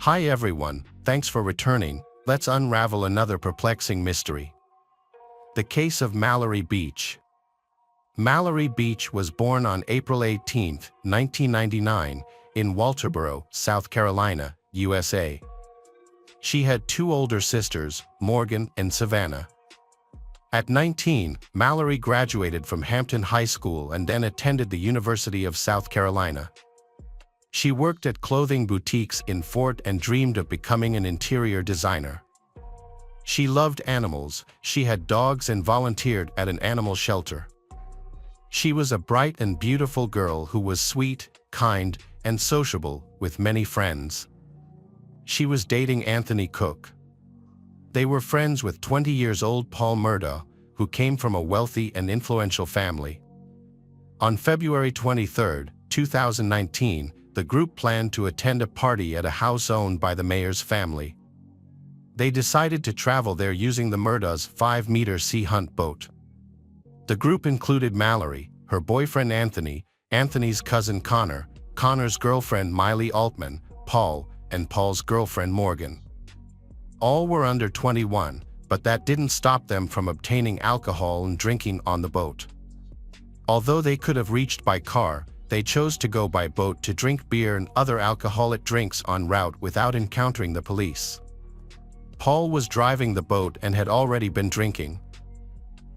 Hi everyone, thanks for returning. Let's unravel another perplexing mystery. The case of Mallory Beach. Mallory Beach was born on April 18, 1999, in Walterboro, South Carolina, USA. She had two older sisters, Morgan and Savannah. At 19, Mallory graduated from Hampton High School and then attended the University of South Carolina. She worked at clothing boutiques in Fort and dreamed of becoming an interior designer. She loved animals, she had dogs and volunteered at an animal shelter. She was a bright and beautiful girl who was sweet, kind, and sociable, with many friends. She was dating Anthony Cook. They were friends with 20-year-old Paul Murdaughs, who came from a wealthy and influential family. On February 23, 2019, the group planned to attend a party at a house owned by the mayor's family. They decided to travel there using the Murdaughs' 5-meter sea hunt boat. The group included Mallory, her boyfriend Anthony, Anthony's cousin Connor, Connor's girlfriend Miley Altman, Paul, and Paul's girlfriend Morgan. All were under 21, but that didn't stop them from obtaining alcohol and drinking on the boat. Although they could have reached by car, they chose to go by boat to drink beer and other alcoholic drinks en route without encountering the police. Paul was driving the boat and had already been drinking.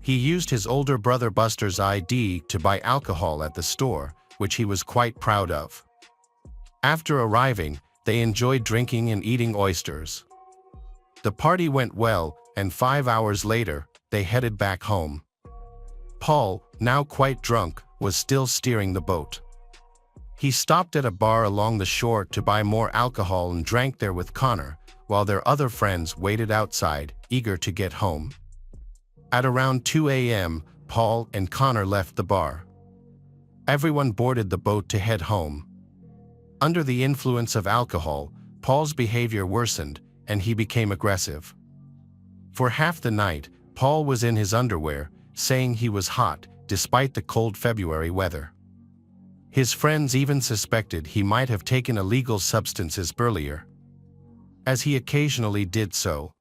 He used his older brother Buster's ID to buy alcohol at the store, which he was quite proud of. After arriving, they enjoyed drinking and eating oysters. The party went well, and 5 hours later, they headed back home. Paul, now quite drunk, was still steering the boat. He stopped at a bar along the shore to buy more alcohol and drank there with Connor, while their other friends waited outside, eager to get home. At around 2 a.m., Paul and Connor left the bar. Everyone boarded the boat to head home. Under the influence of alcohol, Paul's behavior worsened, and he became aggressive. For half the night, Paul was in his underwear, saying he was hot, despite the cold February weather. His friends even suspected he might have taken illegal substances earlier, as he occasionally did so.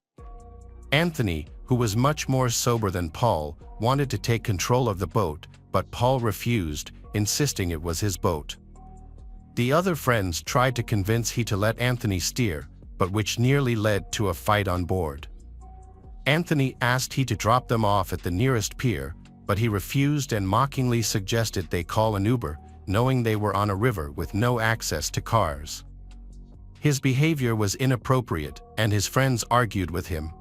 Anthony, who was much more sober than Paul, wanted to take control of the boat, but Paul refused, insisting it was his boat. The other friends tried to convince he to let Anthony steer, but which nearly led to a fight on board. Anthony asked he to drop them off at the nearest pier, but he refused and mockingly suggested they call an Uber, knowing they were on a river with no access to cars. His behavior was inappropriate, and his friends argued with him.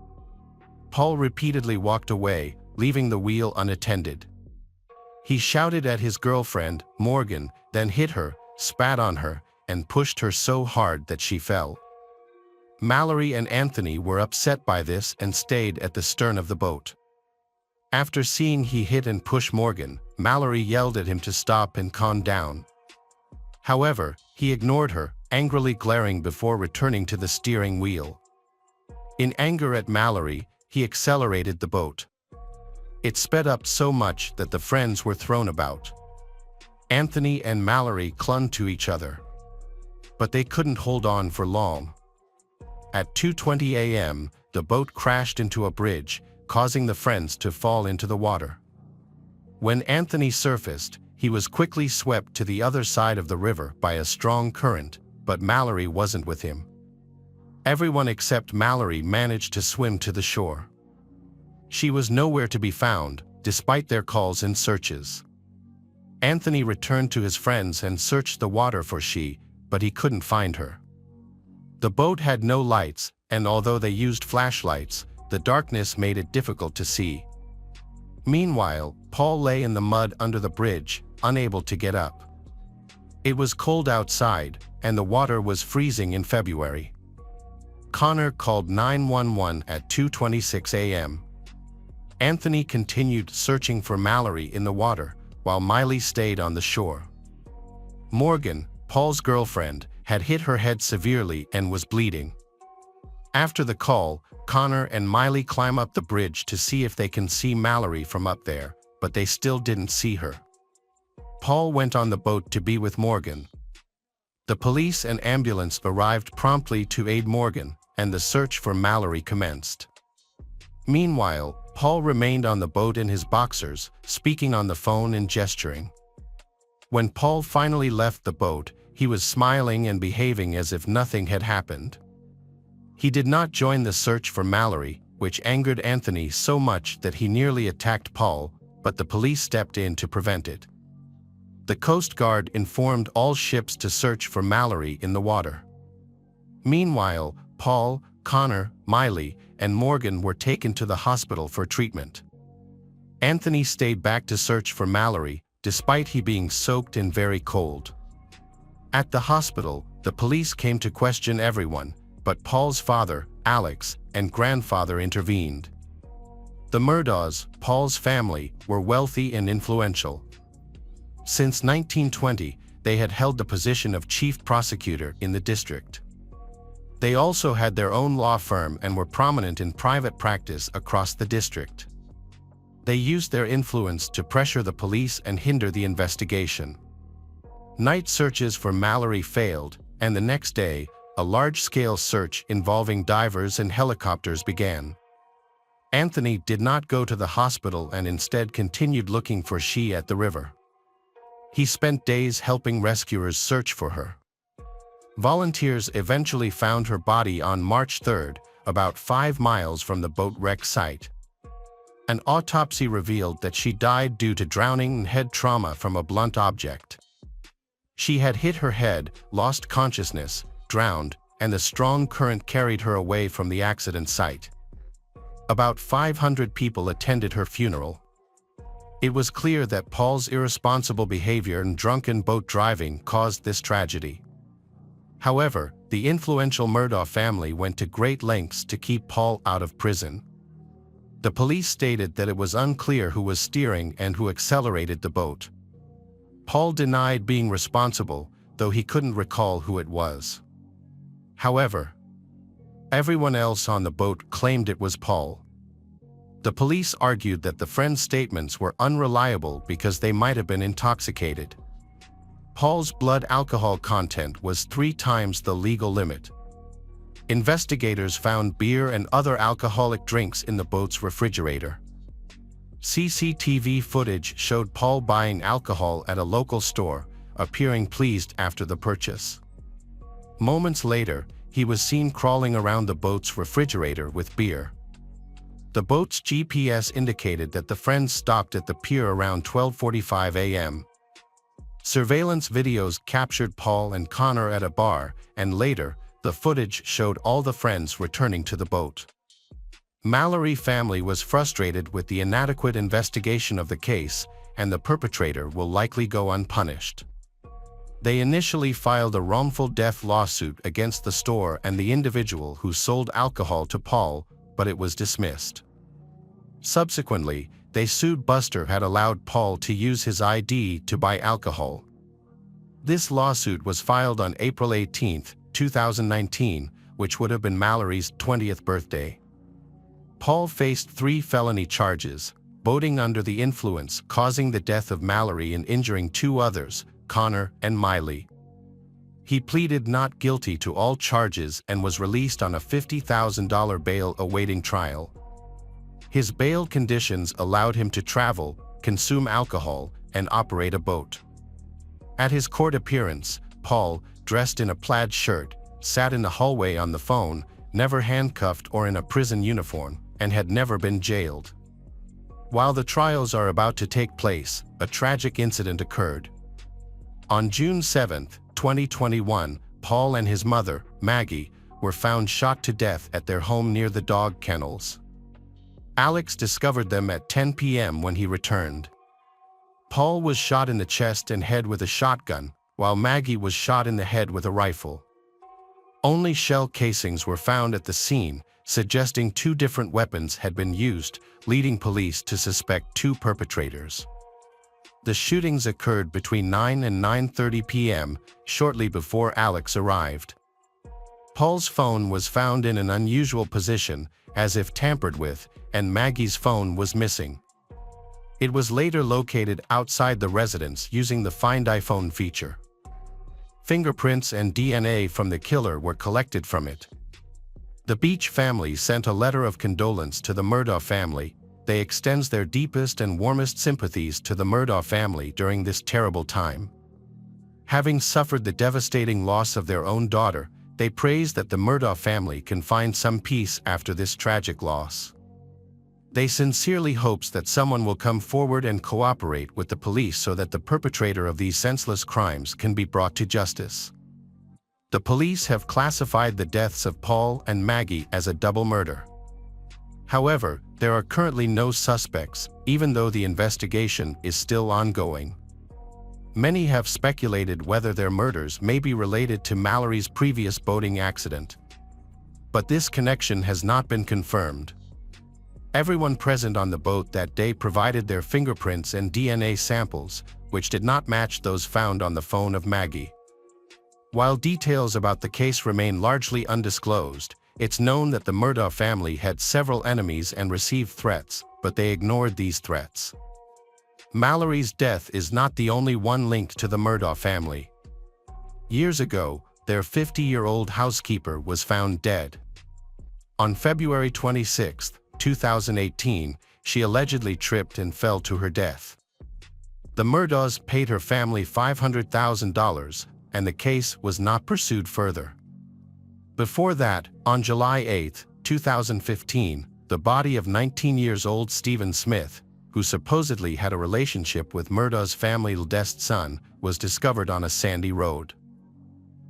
Paul repeatedly walked away, leaving the wheel unattended. He shouted at his girlfriend, Morgan, then hit her, spat on her, and pushed her so hard that she fell. Mallory and Anthony were upset by this and stayed at the stern of the boat. After seeing he hit and push Morgan, Mallory yelled at him to stop and calm down. However, he ignored her, angrily glaring before returning to the steering wheel. In anger at Mallory, he accelerated the boat. It sped up so much that the friends were thrown about. Anthony and Mallory clung to each other, but they couldn't hold on for long. At 2:20 a.m., the boat crashed into a bridge, causing the friends to fall into the water. When Anthony surfaced, he was quickly swept to the other side of the river by a strong current, but Mallory wasn't with him. Everyone except Mallory managed to swim to the shore. She was nowhere to be found, despite their calls and searches. Anthony returned to his friends and searched the water for she, but he couldn't find her. The boat had no lights, and although they used flashlights, the darkness made it difficult to see. Meanwhile, Paul lay in the mud under the bridge, unable to get up. It was cold outside, and the water was freezing in February. Connor called 911 at 2:26 a.m. Anthony continued searching for Mallory in the water, while Miley stayed on the shore. Morgan, Paul's girlfriend, had hit her head severely and was bleeding. After the call, Connor and Miley climb up the bridge to see if they can see Mallory from up there, but they still didn't see her. Paul went on the boat to be with Morgan. The police and ambulance arrived promptly to aid Morgan, and the search for Mallory commenced. Meanwhile, Paul remained on the boat in his boxers, speaking on the phone and gesturing. When Paul finally left the boat, he was smiling and behaving as if nothing had happened. He did not join the search for Mallory, which angered Anthony so much that he nearly attacked Paul, but the police stepped in to prevent it. The Coast Guard informed all ships to search for Mallory in the water. Meanwhile, Paul, Connor, Miley, and Morgan were taken to the hospital for treatment. Anthony stayed back to search for Mallory, despite he being soaked and very cold. At the hospital, the police came to question everyone, but Paul's father, Alex, and grandfather intervened. The Murdaughs, Paul's family, were wealthy and influential. Since 1920, they had held the position of chief prosecutor in the district. They also had their own law firm and were prominent in private practice across the district. They used their influence to pressure the police and hinder the investigation. Night searches for Mallory failed, and the next day, a large-scale search involving divers and helicopters began. Anthony did not go to the hospital and instead continued looking for she at the river. He spent days helping rescuers search for her. Volunteers eventually found her body on March 3, about 5 miles from the boat wreck site. An autopsy revealed that she died due to drowning and head trauma from a blunt object. She had hit her head, lost consciousness, drowned, and the strong current carried her away from the accident site. About 500 people attended her funeral. It was clear that Paul's irresponsible behavior and drunken boat driving caused this tragedy. However, the influential Murdaugh family went to great lengths to keep Paul out of prison. The police stated that it was unclear who was steering and who accelerated the boat. Paul denied being responsible, though he couldn't recall who it was. However, everyone else on the boat claimed it was Paul. The police argued that the friends' statements were unreliable because they might have been intoxicated. Paul's blood alcohol content was 3 times the legal limit. Investigators found beer and other alcoholic drinks in the boat's refrigerator. CCTV footage showed Paul buying alcohol at a local store, appearing pleased after the purchase. Moments later, he was seen crawling around the boat's refrigerator with beer. The boat's GPS indicated that the friends stopped at the pier around 12:45 a.m. Surveillance videos captured Paul and Connor at a bar, and later, the footage showed all the friends returning to the boat. Mallory family was frustrated with the inadequate investigation of the case, and the perpetrator will likely go unpunished. They initially filed a wrongful death lawsuit against the store and the individual who sold alcohol to Paul, but it was dismissed. Subsequently, they sued Buster had allowed Paul to use his ID to buy alcohol. This lawsuit was filed on April 18, 2019, which would have been Mallory's 20th birthday. Paul faced 3 felony charges: boating under the influence causing the death of Mallory and injuring 2 others, Connor and Miley. He pleaded not guilty to all charges and was released on a $50,000 bail awaiting trial. His bail conditions allowed him to travel, consume alcohol, and operate a boat. At his court appearance, Paul, dressed in a plaid shirt, sat in the hallway on the phone, never handcuffed or in a prison uniform, and had never been jailed. While the trials are about to take place, a tragic incident occurred. On June 7, 2021, Paul and his mother, Maggie, were found shot to death at their home near the dog kennels. Alex discovered them at 10 p.m. when he returned. Paul was shot in the chest and head with a shotgun, while Maggie was shot in the head with a rifle. Only shell casings were found at the scene, suggesting 2 different weapons had been used, leading police to suspect 2 perpetrators. The shootings occurred between 9 and 9:30 p.m., shortly before Alex arrived. Paul's phone was found in an unusual position, as if tampered with, and Maggie's phone was missing. It was later located outside the residence using the Find iPhone feature. Fingerprints and DNA from the killer were collected from it. The Beach family sent a letter of condolence to the Murdaugh family. They extends their deepest and warmest sympathies to the Murdaugh family during this terrible time. Having suffered the devastating loss of their own daughter, they praise that the Murdaugh family can find some peace after this tragic loss. They sincerely hopes that someone will come forward and cooperate with the police so that the perpetrator of these senseless crimes can be brought to justice. The police have classified the deaths of Paul and Maggie as a double murder. However, there are currently no suspects, even though the investigation is still ongoing. Many have speculated whether their murders may be related to Mallory's previous boating accident. But this connection has not been confirmed. Everyone present on the boat that day provided their fingerprints and DNA samples, which did not match those found on the phone of Maggie. While details about the case remain largely undisclosed, it's known that the Murdaugh family had several enemies and received threats, but they ignored these threats. Mallory's death is not the only one linked to the Murdaugh family. Years ago, their 50-year-old housekeeper was found dead. On February 26, 2018, she allegedly tripped and fell to her death. The Murdaughs paid her family $500,000, and the case was not pursued further. Before that, on July 8, 2015, the body of 19-year-old Stephen Smith, who supposedly had a relationship with Murdaugh's family's eldest son, was discovered on a sandy road.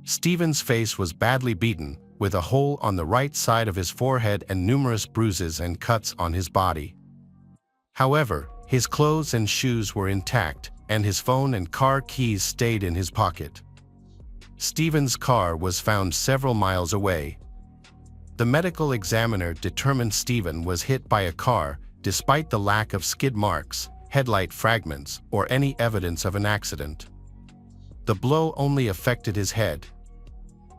Stephen's face was badly beaten, with a hole on the right side of his forehead and numerous bruises and cuts on his body. However, his clothes and shoes were intact, and his phone and car keys stayed in his pocket. Stephen's car was found several miles away. The medical examiner determined Stephen was hit by a car, despite the lack of skid marks, headlight fragments, or any evidence of an accident. The blow only affected his head.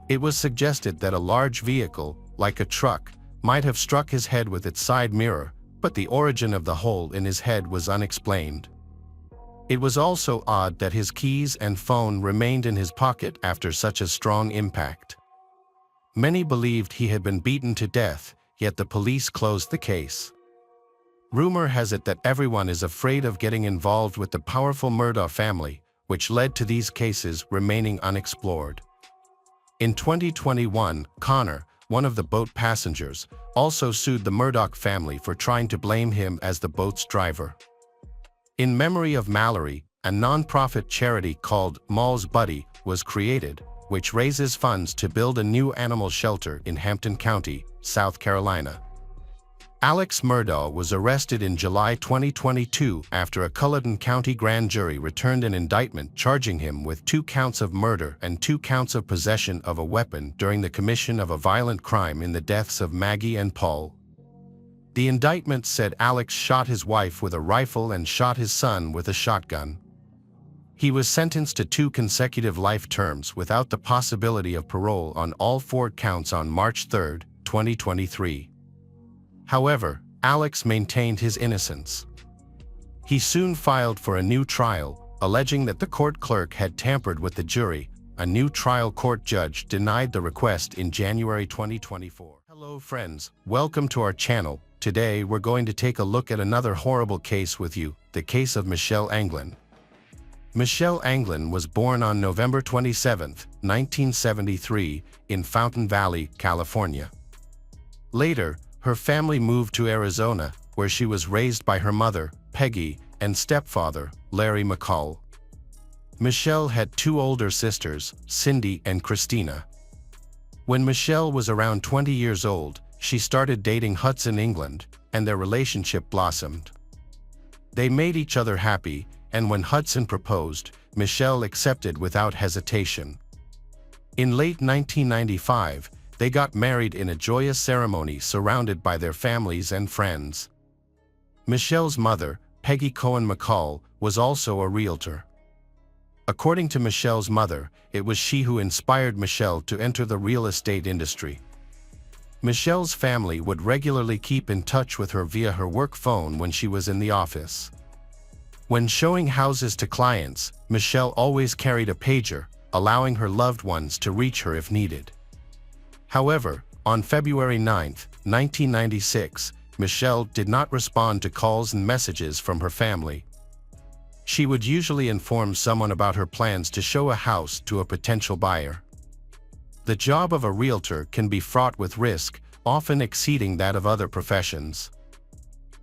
It was suggested that a large vehicle, like a truck, might have struck his head with its side mirror, but the origin of the hole in his head was unexplained. It was also odd that his keys and phone remained in his pocket after such a strong impact. Many believed he had been beaten to death, yet the police closed the case. Rumor has it that everyone is afraid of getting involved with the powerful Murdaugh family, which led to these cases remaining unexplored. In 2021, Connor, one of the boat passengers, also sued the Murdaugh family for trying to blame him as the boat's driver. In memory of Mallory, a non-profit charity called Mall's Buddy was created, which raises funds to build a new animal shelter in Hampton County, South Carolina. Alex Murdaugh was arrested in July 2022 after a Culloden County grand jury returned an indictment charging him with 2 counts of murder and 2 counts of possession of a weapon during the commission of a violent crime in the deaths of Maggie and Paul. The indictment said Alex shot his wife with a rifle and shot his son with a shotgun. He was sentenced to 2 consecutive life terms without the possibility of parole on all 4 counts on March 3, 2023. However, Alex maintained his innocence. He soon filed for a new trial, alleging that the court clerk had tampered with the jury. A new trial court judge denied the request in January 2024. Hello friends, welcome to our channel. Today we're going to take a look at another horrible case with you, the case of Michelle Anglin. Michelle Anglin was born on November 27, 1973, in Fountain Valley, California. Later, her family moved to Arizona, where she was raised by her mother, Peggy, and stepfather, Larry McCall. Michelle had 2 older sisters, Cindy and Christina. When Michelle was around 20 years old, she started dating Hudson England, and their relationship blossomed. They made each other happy, and when Hudson proposed, Michelle accepted without hesitation. In late 1995, they got married in a joyous ceremony surrounded by their families and friends. Michelle's mother, Peggy Cohen McCall, was also a realtor. According to Michelle's mother, it was she who inspired Michelle to enter the real estate industry. Michelle's family would regularly keep in touch with her via her work phone when she was in the office. When showing houses to clients, Michelle always carried a pager, allowing her loved ones to reach her if needed. However, on February 9, 1996, Michelle did not respond to calls and messages from her family. She would usually inform someone about her plans to show a house to a potential buyer. The job of a realtor can be fraught with risk, often exceeding that of other professions.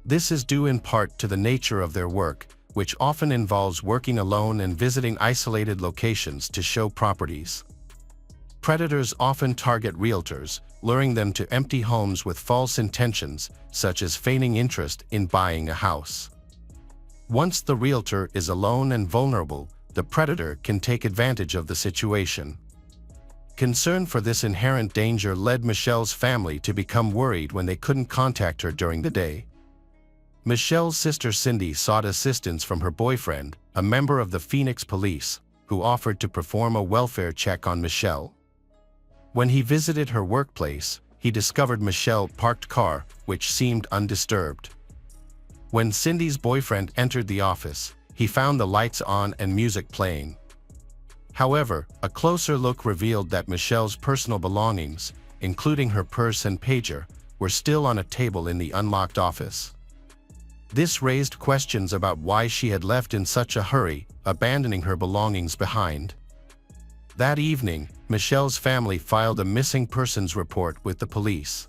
This is due in part to the nature of their work, which often involves working alone and visiting isolated locations to show properties. Predators often target realtors, luring them to empty homes with false intentions, such as feigning interest in buying a house. Once the realtor is alone and vulnerable, the predator can take advantage of the situation. Concern for this inherent danger led Michelle's family to become worried when they couldn't contact her during the day. Michelle's sister Cindy sought assistance from her boyfriend, a member of the Phoenix police, who offered to perform a welfare check on Michelle. When he visited her workplace, he discovered Michelle's parked car, which seemed undisturbed. When Cindy's boyfriend entered the office, he found the lights on and music playing. However, a closer look revealed that Michelle's personal belongings, including her purse and pager, were still on a table in the unlocked office. This raised questions about why she had left in such a hurry, abandoning her belongings behind. That evening, Michelle's family filed a missing persons report with the police.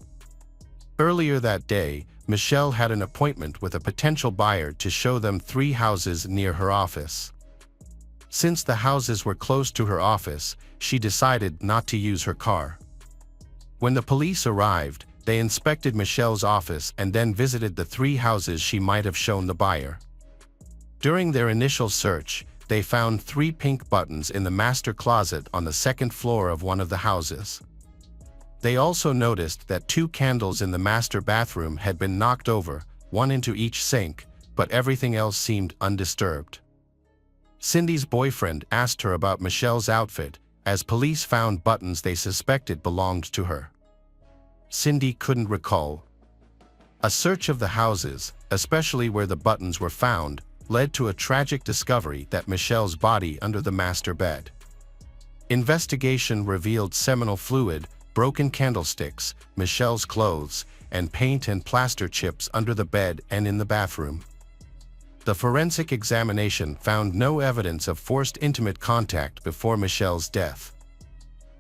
Earlier that day, Michelle had an appointment with a potential buyer to show them 3 houses near her office. Since the houses were close to her office, she decided not to use her car. When the police arrived, they inspected Michelle's office and then visited the 3 houses she might have shown the buyer. During their initial search, they found 3 pink buttons in the master closet on the 2nd floor of one of the houses. They also noticed that 2 candles in the master bathroom had been knocked over, one into each sink, but everything else seemed undisturbed. Cindy's boyfriend asked her about Michelle's outfit, as police found buttons they suspected belonged to her. Cindy couldn't recall. A search of the houses, especially where the buttons were found, led to a tragic discovery that Michelle's body under the master bed. Investigation revealed seminal fluid, broken candlesticks, Michelle's clothes, and paint and plaster chips under the bed and in the bathroom. The forensic examination found no evidence of forced intimate contact before Michelle's death.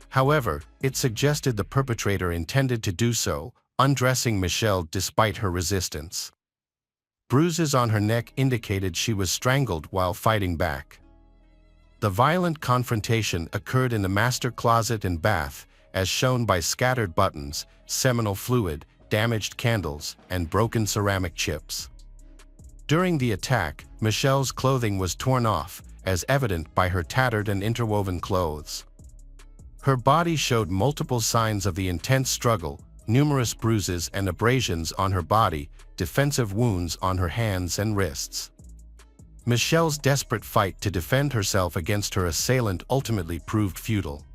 However, it suggested the perpetrator intended to do so, undressing Michelle despite her resistance. Bruises on her neck indicated she was strangled while fighting back. The violent confrontation occurred in the master closet and bath, as shown by scattered buttons, seminal fluid, damaged candles, and broken ceramic chips. During the attack, Michelle's clothing was torn off, as evident by her tattered and interwoven clothes. Her body showed multiple signs of the intense struggle, numerous bruises and abrasions on her body, defensive wounds on her hands and wrists. Michelle's desperate fight to defend herself against her assailant ultimately proved futile.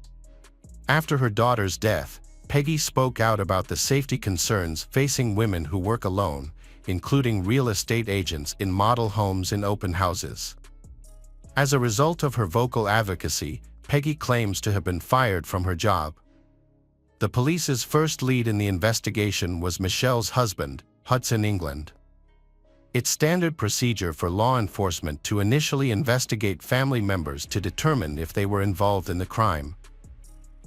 After her daughter's death, Peggy spoke out about the safety concerns facing women who work alone, including real estate agents in model homes and open houses. As a result of her vocal advocacy, Peggy claims to have been fired from her job. The police's first lead in the investigation was Michelle's husband, Hudson England. It's standard procedure for law enforcement to initially investigate family members to determine if they were involved in the crime.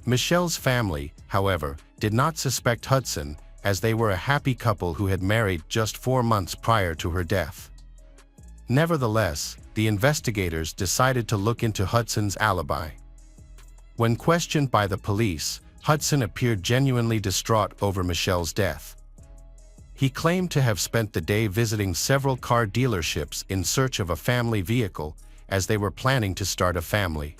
Michelle's family, however, did not suspect Hudson, as they were a happy couple who had married just 4 months prior to her death. Nevertheless, the investigators decided to look into Hudson's alibi. When questioned by the police, Hudson appeared genuinely distraught over Michelle's death. He claimed to have spent the day visiting several car dealerships in search of a family vehicle, as they were planning to start a family.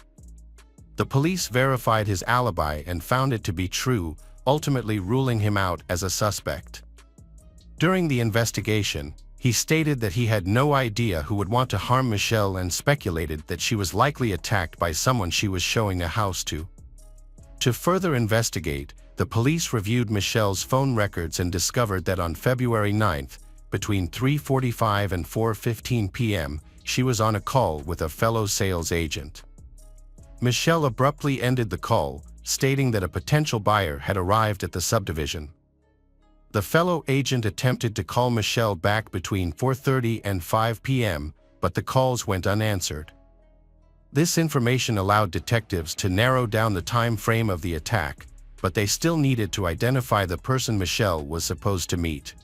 The police verified his alibi and found it to be true, ultimately ruling him out as a suspect. During the investigation, he stated that he had no idea who would want to harm Michelle and speculated that she was likely attacked by someone she was showing a house to. To further investigate, the police reviewed Michelle's phone records and discovered that on February 9th, between 3:45 and 4:15 p.m., she was on a call with a fellow sales agent. Michelle abruptly ended the call, stating that a potential buyer had arrived at the subdivision. The fellow agent attempted to call Michelle back between 4:30 and 5 p.m., but the calls went unanswered. This information allowed detectives to narrow down the time frame of the attack, but they still needed to identify the person Michelle was supposed to meet.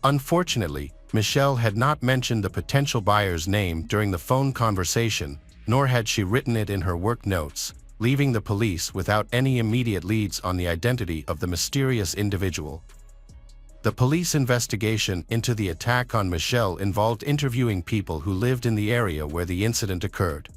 Unfortunately, Michelle had not mentioned the potential buyer's name during the phone conversation, nor had she written it in her work notes, leaving the police without any immediate leads on the identity of the mysterious individual. The police investigation into the attack on Michelle involved interviewing people who lived in the area where the incident occurred.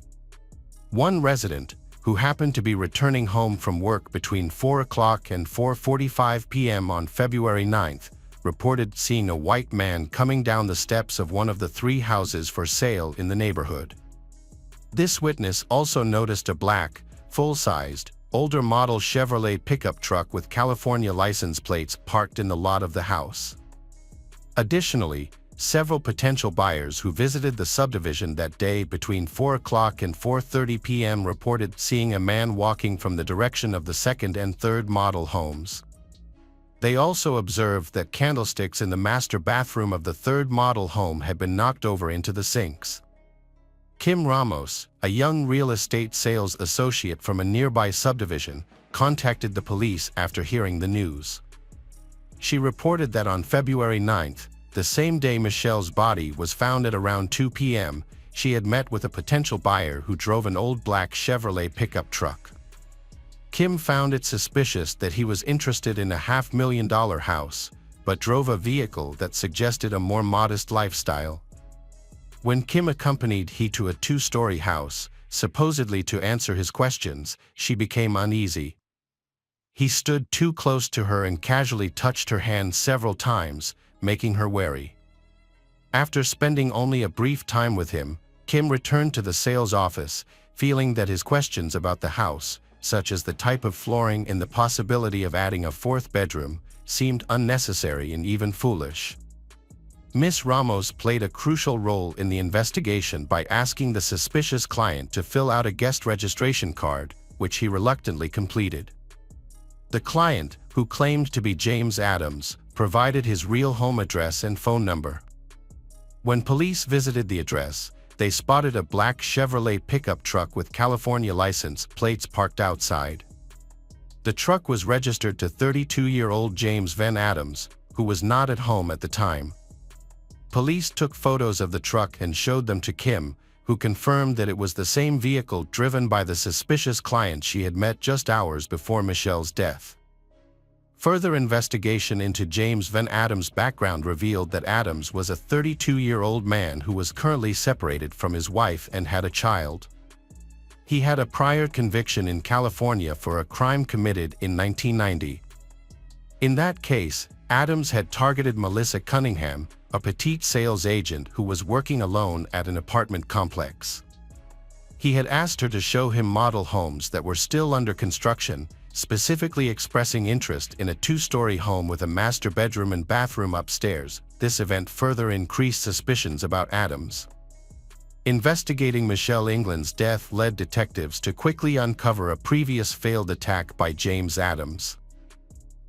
One resident, who happened to be returning home from work between 4 o'clock and 4:45 p.m. on February 9th, reported seeing a white man coming down the steps of one of the 3 houses for sale in the neighborhood. This witness also noticed a black, full-sized, older model Chevrolet pickup truck with California license plates parked in the lot of the house. Additionally, several potential buyers who visited the subdivision that day between 4 o'clock and 4:30 p.m. reported seeing a man walking from the direction of the second and third model homes. They also observed that candlesticks in the master bathroom of the third model home had been knocked over into the sinks. Kim Ramos, a young real estate sales associate from a nearby subdivision, contacted the police after hearing the news. She reported that on February 9th, the same day Michelle's body was found at around 2 p.m., she had met with a potential buyer who drove an old black Chevrolet pickup truck. Kim found it suspicious that he was interested in a $500,000 house, but drove a vehicle that suggested a more modest lifestyle. When Kim accompanied he to a 2-story house, supposedly to answer his questions, she became uneasy. He stood too close to her and casually touched her hand several times, making her wary. After spending only a brief time with him, Kim returned to the sales office, feeling that his questions about the house, such as the type of flooring and the possibility of adding a 4th bedroom, seemed unnecessary and even foolish. Ms. Ramos played a crucial role in the investigation by asking the suspicious client to fill out a guest registration card, which he reluctantly completed. The client, who claimed to be James Adams, provided his real home address and phone number. When police visited the address, they spotted a black Chevrolet pickup truck with California license plates parked outside. The truck was registered to 32-year-old James Van Adams, who was not at home at the time. Police took photos of the truck and showed them to Kim, who confirmed that it was the same vehicle driven by the suspicious client she had met just hours before Michelle's death. Further investigation into James Van Adams' background revealed that Adams was a 32-year-old man who was currently separated from his wife and had a child. He had a prior conviction in California for a crime committed in 1990. In that case, Adams had targeted Melissa Cunningham, a petite sales agent who was working alone at an apartment complex. He had asked her to show him model homes that were still under construction, specifically expressing interest in a 2-story home with a master bedroom and bathroom upstairs. This event further increased suspicions about Adams. Investigating Michelle England's death led detectives to quickly uncover a previous failed attack by James Adams.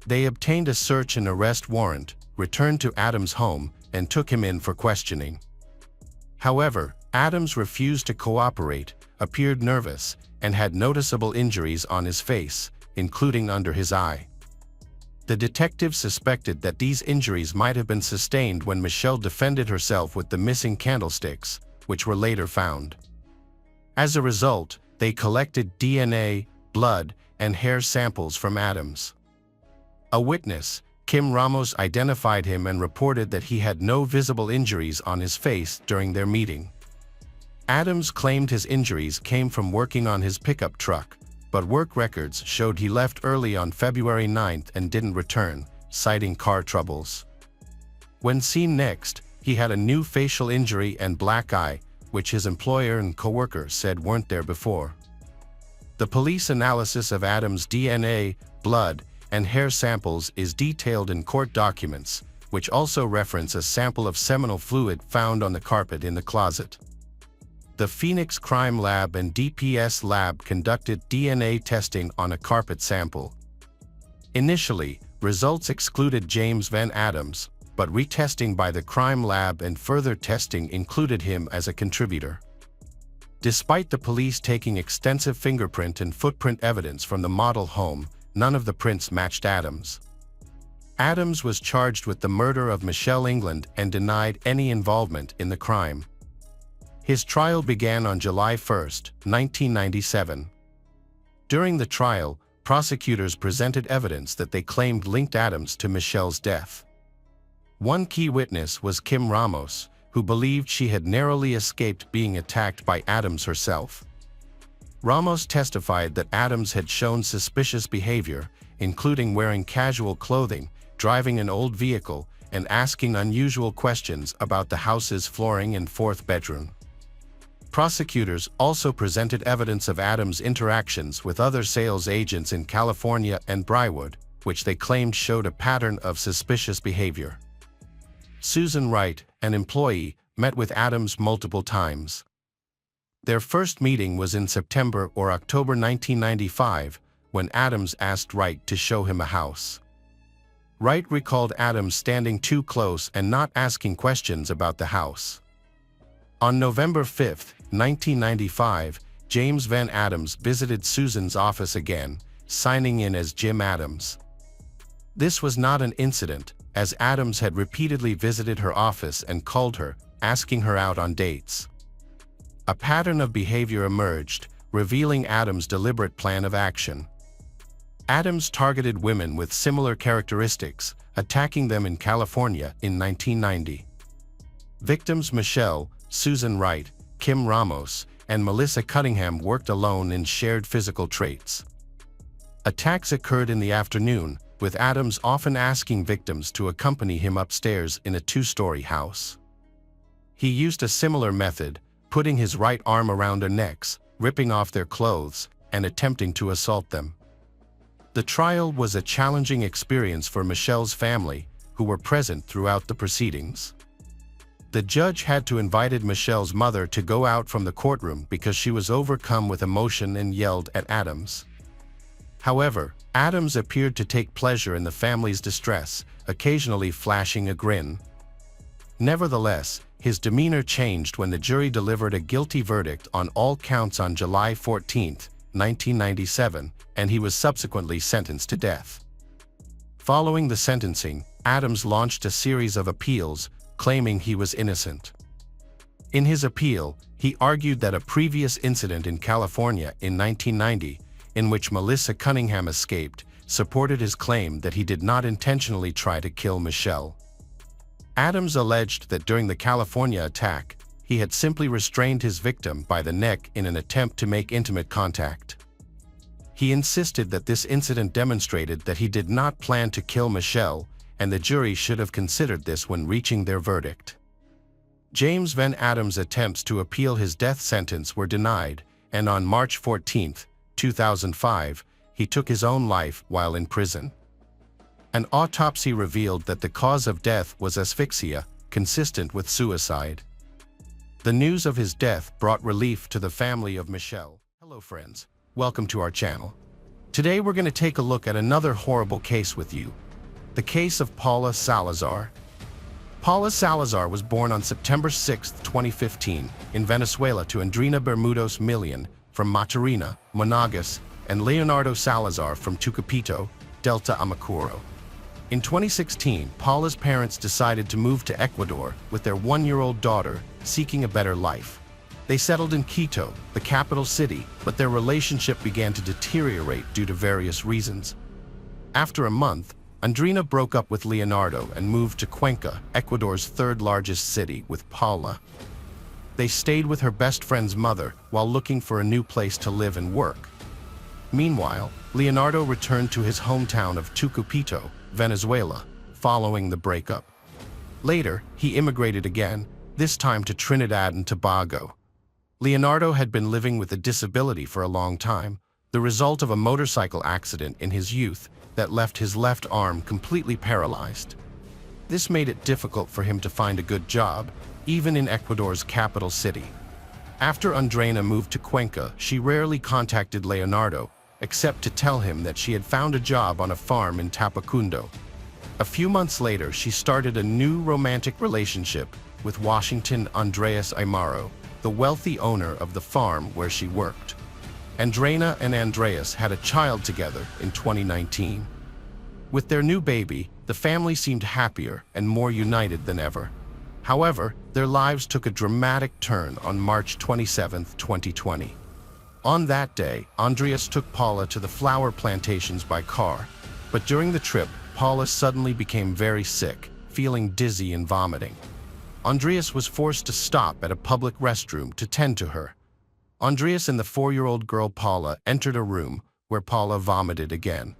They obtained a search and arrest warrant, returned to Adams' home, and took him in for questioning. However, Adams refused to cooperate, appeared nervous, and had noticeable injuries on his face, including under his eye. The detective suspected that these injuries might have been sustained when Michelle defended herself with the missing candlesticks, which were later found. As a result, they collected DNA, blood, and hair samples from Adams. A witness, Kim Ramos, identified him and reported that he had no visible injuries on his face during their meeting. Adams claimed his injuries came from working on his pickup truck, but work records showed he left early on February 9th and didn't return, citing car troubles. When seen next, he had a new facial injury and black eye, which his employer and coworker said weren't there before. The police analysis of Adams' DNA, blood, and hair samples is detailed in court documents, which also reference a sample of seminal fluid found on the carpet in the closet. The Phoenix Crime Lab and DPS Lab conducted DNA testing on a carpet sample. Initially, results excluded James Van Adams, but retesting by the crime lab and further testing included him as a contributor. Despite the police taking extensive fingerprint and footprint evidence from the model home, none of the prints matched Adams. Adams was charged with the murder of Michelle England and denied any involvement in the crime. His trial began on July 1, 1997. During the trial, prosecutors presented evidence that they claimed linked Adams to Michelle's death. One key witness was Kim Ramos, who believed she had narrowly escaped being attacked by Adams herself. Ramos testified that Adams had shown suspicious behavior, including wearing casual clothing, driving an old vehicle, and asking unusual questions about the house's flooring and fourth bedroom. Prosecutors also presented evidence of Adams' interactions with other sales agents in California and Briarwood, which they claimed showed a pattern of suspicious behavior. Susan Wright, an employee, met with Adams multiple times. Their first meeting was in September or October 1995, when Adams asked Wright to show him a house. Wright recalled Adams standing too close and not asking questions about the house. On November 5, 1995, James Van Adams visited Susan's office again, signing in as Jim Adams. This was not an incident, as Adams had repeatedly visited her office and called her, asking her out on dates. A pattern of behavior emerged, revealing Adams' deliberate plan of action. Adams targeted women with similar characteristics, attacking them in California in 1990. Victims Michelle, Susan Wright, Kim Ramos, and Melissa Cunningham worked alone in shared physical traits. Attacks occurred in the afternoon, with Adams often asking victims to accompany him upstairs in a two-story house. He used a similar method, putting his right arm around their necks, ripping off their clothes, and attempting to assault them. The trial was a challenging experience for Michelle's family, who were present throughout the proceedings. The judge had to invite Michelle's mother to go out from the courtroom because she was overcome with emotion and yelled at Adams. However, Adams appeared to take pleasure in the family's distress, occasionally flashing a grin. Nevertheless, his demeanor changed when the jury delivered a guilty verdict on all counts on July 14, 1997, and he was subsequently sentenced to death. Following the sentencing, Adams launched a series of appeals, claiming he was innocent. In his appeal, he argued that a previous incident in California in 1990, in which Melissa Cunningham escaped, supported his claim that he did not intentionally try to kill Michelle. Adams alleged that during the California attack, he had simply restrained his victim by the neck in an attempt to make intimate contact. He insisted that this incident demonstrated that he did not plan to kill Michelle, and the jury should have considered this when reaching their verdict. James Van Adams' attempts to appeal his death sentence were denied, and on March 14, 2005, he took his own life while in prison. An autopsy revealed that the cause of death was asphyxia, consistent with suicide. The news of his death brought relief to the family of Michelle. Hello friends, welcome to our channel. Today we're going to take a look at another horrible case with you. The case of Paula Salazar. Paula Salazar was born on September 6, 2015, in Venezuela to Andrina Bermudos Millian from Matarina, Monagas, and Leonardo Salazar from Tucupito, Delta Amacuro. In 2016, Paula's parents decided to move to Ecuador with their one-year-old daughter, seeking a better life. They settled in Quito, the capital city, but their relationship began to deteriorate due to various reasons. After a month, Andrina broke up with Leonardo and moved to Cuenca, Ecuador's third-largest city, with Paula. They stayed with her best friend's mother while looking for a new place to live and work. Meanwhile, Leonardo returned to his hometown of Tucupito, Venezuela, following the breakup. Later, he immigrated again, this time to Trinidad and Tobago. Leonardo had been living with a disability for a long time, the result of a motorcycle accident in his youth that left his left arm completely paralyzed. This made it difficult for him to find a good job, even in Ecuador's capital city. After Andreina moved to Cuenca, she rarely contacted Leonardo, except to tell him that she had found a job on a farm in Tapacundo. A few months later, she started a new romantic relationship with Washington Andreas Aymaro, the wealthy owner of the farm where she worked. Andreina and Andreas had a child together in 2019. With their new baby, the family seemed happier and more united than ever. However, their lives took a dramatic turn on March 27, 2020. On that day, Andreas took Paula to the flower plantations by car, but during the trip, Paula suddenly became very sick, feeling dizzy and vomiting. Andreas was forced to stop at a public restroom to tend to her. Andreas and the 4-year-old girl Paula entered a room where Paula vomited again.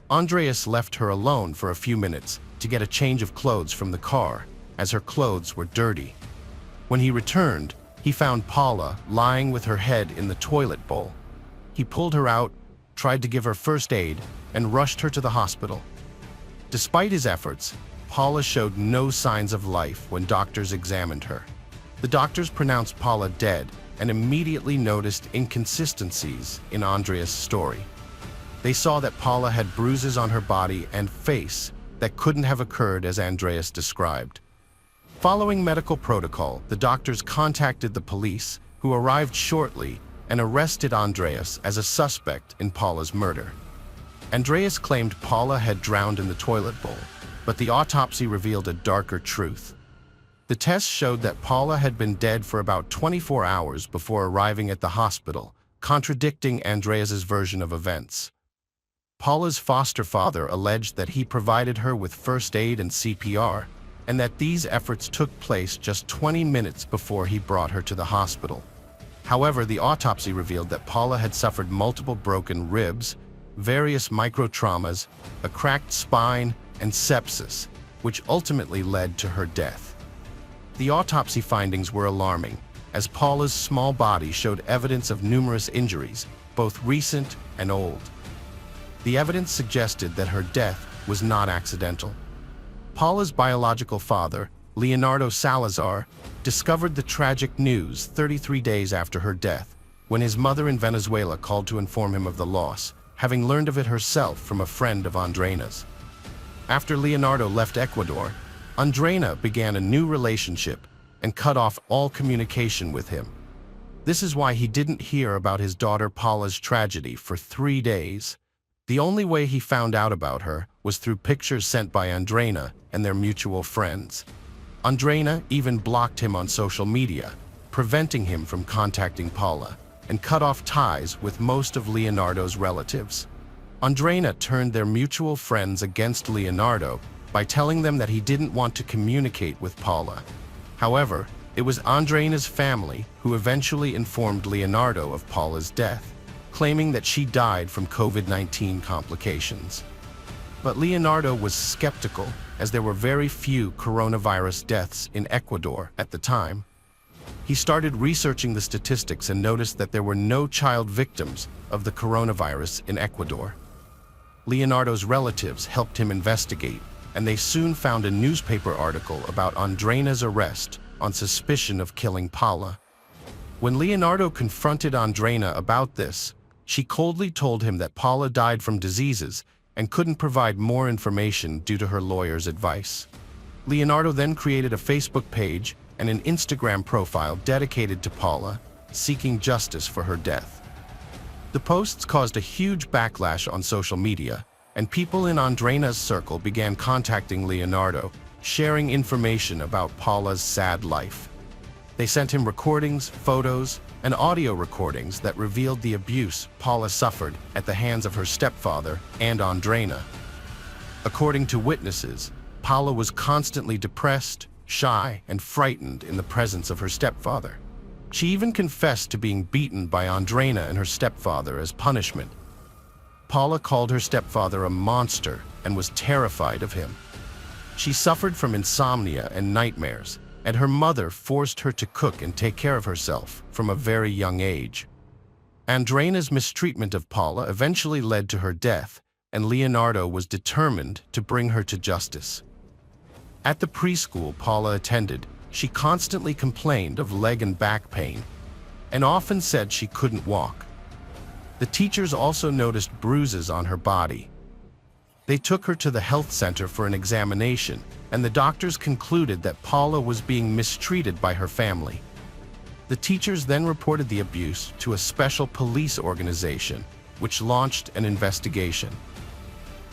Andreas left her alone for a few minutes to get a change of clothes from the car, as her clothes were dirty. When he returned, he found Paula lying with her head in the toilet bowl. He pulled her out, tried to give her first aid, and rushed her to the hospital. Despite his efforts, Paula showed no signs of life when doctors examined her. The doctors pronounced Paula dead and immediately noticed inconsistencies in Andreas' story. They saw that Paula had bruises on her body and face that couldn't have occurred as Andreas described. Following medical protocol, the doctors contacted the police, who arrived shortly and arrested Andreas as a suspect in Paula's murder. Andreas claimed Paula had drowned in the toilet bowl, but the autopsy revealed a darker truth. The tests showed that Paula had been dead for about 24 hours before arriving at the hospital, contradicting Andreas's version of events. Paula's foster father alleged that he provided her with first aid and CPR, and that these efforts took place just 20 minutes before he brought her to the hospital. However, the autopsy revealed that Paula had suffered multiple broken ribs, various microtraumas, a cracked spine, and sepsis, which ultimately led to her death. The autopsy findings were alarming, as Paula's small body showed evidence of numerous injuries, both recent and old. The evidence suggested that her death was not accidental. Paula's biological father, Leonardo Salazar, discovered the tragic news 33 days after her death, when his mother in Venezuela called to inform him of the loss, having learned of it herself from a friend of Andreina's. After Leonardo left Ecuador, Andreina began a new relationship and cut off all communication with him. This is why he didn't hear about his daughter Paula's tragedy for 3 days. The only way he found out about her was through pictures sent by Andreina and their mutual friends. Andreina even blocked him on social media, preventing him from contacting Paula, and cut off ties with most of Leonardo's relatives. Andreina turned their mutual friends against Leonardo by telling them that he didn't want to communicate with Paula. However, it was Andreina's family who eventually informed Leonardo of Paula's death, claiming that she died from COVID-19 complications. But Leonardo was skeptical, as there were very few coronavirus deaths in Ecuador at the time. He started researching the statistics and noticed that there were no child victims of the coronavirus in Ecuador. Leonardo's relatives helped him investigate, and they soon found a newspaper article about Andreina's arrest on suspicion of killing Paula. When Leonardo confronted Andreina about this, she coldly told him that Paula died from diseases and couldn't provide more information due to her lawyer's advice. Leonardo then created a Facebook page and an Instagram profile dedicated to Paula, seeking justice for her death. The posts caused a huge backlash on social media, and people in Andreina's circle began contacting Leonardo, sharing information about Paula's sad life. They sent him recordings, photos, and audio recordings that revealed the abuse Paula suffered at the hands of her stepfather and Andreina. According to witnesses, Paula was constantly depressed, shy, and frightened in the presence of her stepfather. She even confessed to being beaten by Andreina and her stepfather as punishment. Paula called her stepfather a monster and was terrified of him. She suffered from insomnia and nightmares, and her mother forced her to cook and take care of herself from a very young age. Andreina's mistreatment of Paula eventually led to her death, and Leonardo was determined to bring her to justice. At the preschool Paula attended, she constantly complained of leg and back pain, and often said she couldn't walk. The teachers also noticed bruises on her body. They took her to the health center for an examination, and the doctors concluded that Paula was being mistreated by her family. The teachers then reported the abuse to a special police organization, which launched an investigation.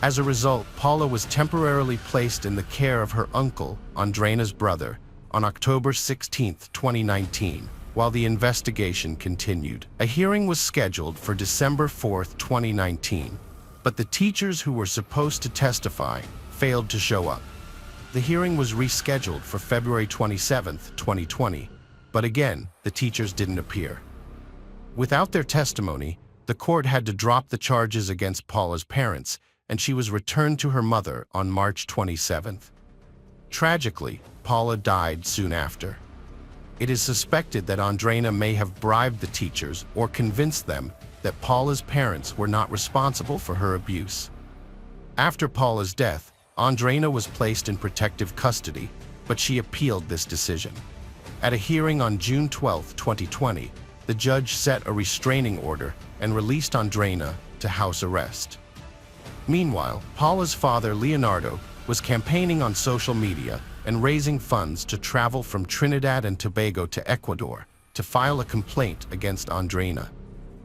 As a result, Paula was temporarily placed in the care of her uncle, Andreina's brother, on October 16, 2019, while the investigation continued. A hearing was scheduled for December 4, 2019, but the teachers who were supposed to testify failed to show up. The hearing was rescheduled for February 27, 2020, but again, the teachers didn't appear. Without their testimony, the court had to drop the charges against Paula's parents, and she was returned to her mother on March 27. Tragically, Paula died soon after. It is suspected that Andreina may have bribed the teachers or convinced them that Paula's parents were not responsible for her abuse. After Paula's death, Andreina was placed in protective custody, but she appealed this decision. At a hearing on June 12, 2020, the judge set a restraining order and released Andreina to house arrest. Meanwhile, Paula's father, Leonardo, was campaigning on social media and raising funds to travel from Trinidad and Tobago to Ecuador to file a complaint against Andreina.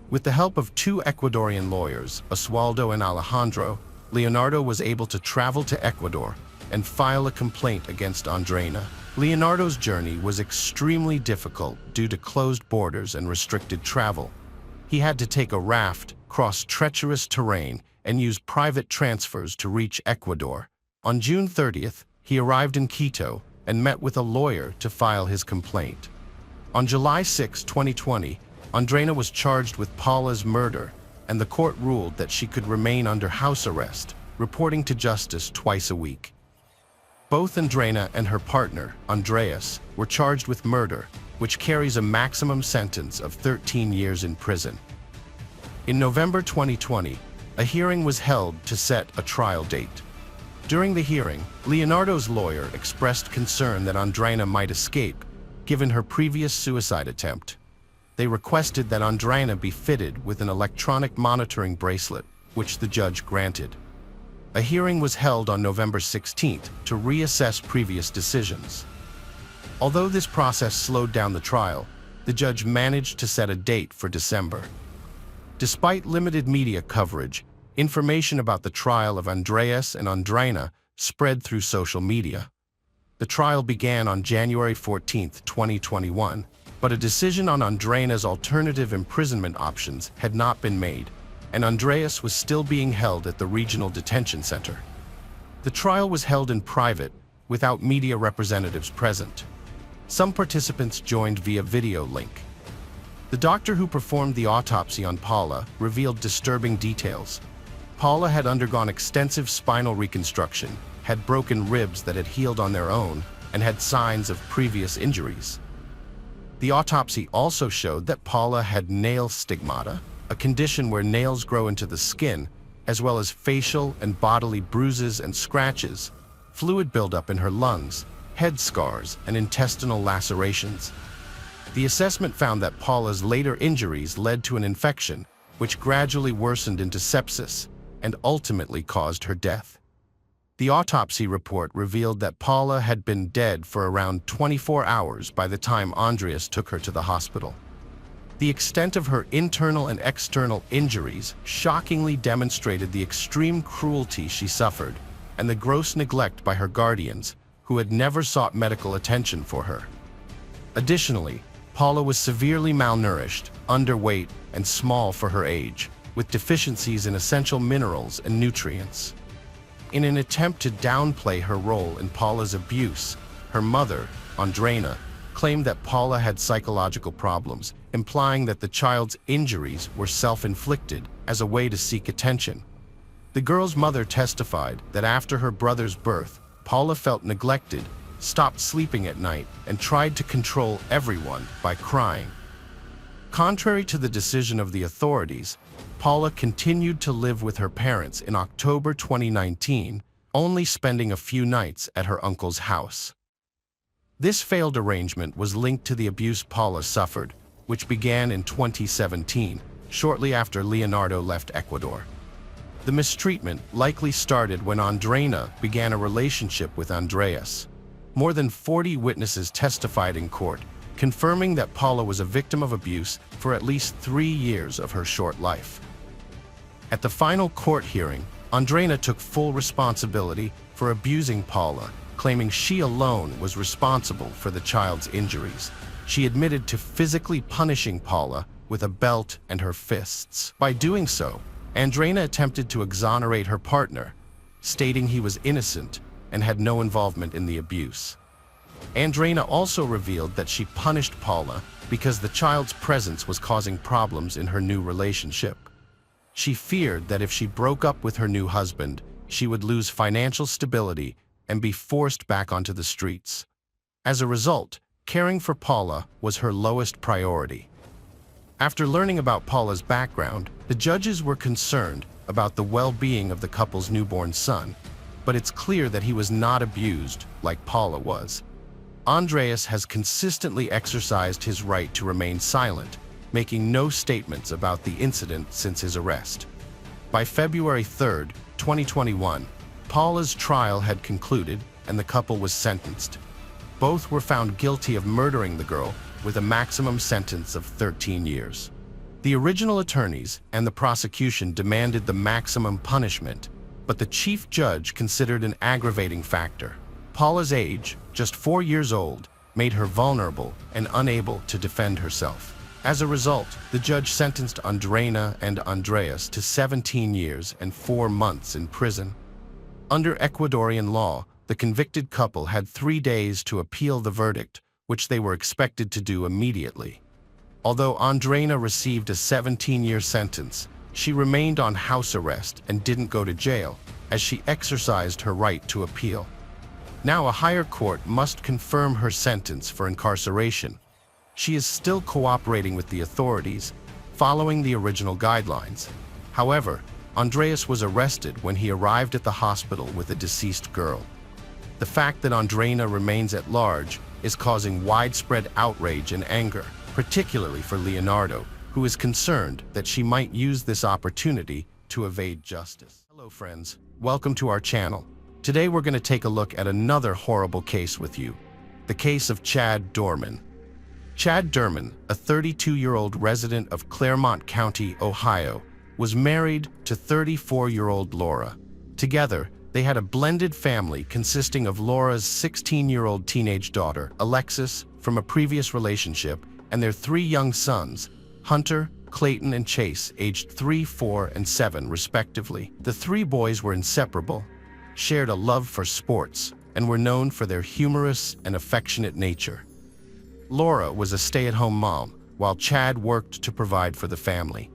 With the help of two Ecuadorian lawyers, Oswaldo and Alejandro, Leonardo was able to travel to Ecuador and file a complaint against Andreina. Leonardo's journey was extremely difficult due to closed borders and restricted travel. He had to take a raft, cross treacherous terrain, and use private transfers to reach Ecuador. On June 30th, he arrived in Quito and met with a lawyer to file his complaint. On July 6, 2020, Andreina was charged with Paula's murder, and the court ruled that she could remain under house arrest, reporting to justice twice a week. Both Andreina and her partner, Andreas, were charged with murder, which carries a maximum sentence of 13 years in prison. In November 2020, a hearing was held to set a trial date. During the hearing, Leonardo's lawyer expressed concern that Andreina might escape, given her previous suicide attempt. They requested that Andreina be fitted with an electronic monitoring bracelet, which the judge granted. A hearing was held on November 16th to reassess previous decisions. Although this process slowed down the trial, the judge managed to set a date for December. Despite limited media coverage, information about the trial of Andreas and Andreina spread through social media. The trial began on January 14, 2021, but a decision on Andreina's alternative imprisonment options had not been made, and Andreas was still being held at the regional detention center. The trial was held in private, without media representatives present. Some participants joined via video link. The doctor who performed the autopsy on Paula revealed disturbing details. Paula had undergone extensive spinal reconstruction, had broken ribs that had healed on their own, and had signs of previous injuries. The autopsy also showed that Paula had nail stigmata, a condition where nails grow into the skin, as well as facial and bodily bruises and scratches, fluid buildup in her lungs, head scars, and intestinal lacerations. The assessment found that Paula's later injuries led to an infection, which gradually worsened into sepsis and ultimately caused her death. The autopsy report revealed that Paula had been dead for around 24 hours by the time Andreas took her to the hospital. The extent of her internal and external injuries shockingly demonstrated the extreme cruelty she suffered and the gross neglect by her guardians, who had never sought medical attention for her. Additionally, Paula was severely malnourished, underweight, and small for her age, with deficiencies in essential minerals and nutrients. In an attempt to downplay her role in Paula's abuse, her mother, Andreina, claimed that Paula had psychological problems, implying that the child's injuries were self-inflicted as a way to seek attention. The girl's mother testified that after her brother's birth, Paula felt neglected, stopped sleeping at night, and tried to control everyone by crying. Contrary to the decision of the authorities, Paula continued to live with her parents in October 2019, only spending a few nights at her uncle's house. This failed arrangement was linked to the abuse Paula suffered, which began in 2017, shortly after Leonardo left Ecuador. The mistreatment likely started when Andreina began a relationship with Andreas. More than 40 witnesses testified in court, confirming that Paula was a victim of abuse for at least 3 years of her short life. At the final court hearing, Andreina took full responsibility for abusing Paula, claiming she alone was responsible for the child's injuries. She admitted to physically punishing Paula with a belt and her fists. By doing so, Andreina attempted to exonerate her partner, stating he was innocent and had no involvement in the abuse. Andreina also revealed that she punished Paula because the child's presence was causing problems in her new relationship. She feared that if she broke up with her new husband, she would lose financial stability and be forced back onto the streets. As a result, caring for Paula was her lowest priority. After learning about Paula's background, the judges were concerned about the well-being of the couple's newborn son, but it's clear that he was not abused like Paula was. Andreas has consistently exercised his right to remain silent, making no statements about the incident since his arrest. By February 3, 2021, Paula's trial had concluded and the couple was sentenced. Both were found guilty of murdering the girl with a maximum sentence of 13 years. The original attorneys and the prosecution demanded the maximum punishment, but the chief judge considered an aggravating factor. Paula's age, just 4 years old, made her vulnerable and unable to defend herself. As a result, the judge sentenced Andreina and Andreas to 17 years and 4 months in prison. Under Ecuadorian law, the convicted couple had 3 days to appeal the verdict, which they were expected to do immediately. Although Andreina received a 17-year sentence, she remained on house arrest and didn't go to jail, as she exercised her right to appeal. Now a higher court must confirm her sentence for incarceration. She is still cooperating with the authorities, following the original guidelines. However, Andreas was arrested when he arrived at the hospital with a deceased girl. The fact that Andreina remains at large is causing widespread outrage and anger, particularly for Leonardo, who is concerned that she might use this opportunity to evade justice. Hello friends, welcome to our channel. Today we're going to take a look at another horrible case with you, the case of Chad Dorman. Chad Dorman, a 32-year-old resident of Claremont County, Ohio, was married to 34-year-old Laura. Together, they had a blended family consisting of Laura's 16-year-old teenage daughter, Alexis, from a previous relationship, and their 3 young sons, Hunter, Clayton, and Chase, aged 3, 4, and 7, respectively. The 3 boys were inseparable, shared a love for sports, and were known for their humorous and affectionate nature. Laura was a stay-at-home mom, while Chad worked to provide for the family.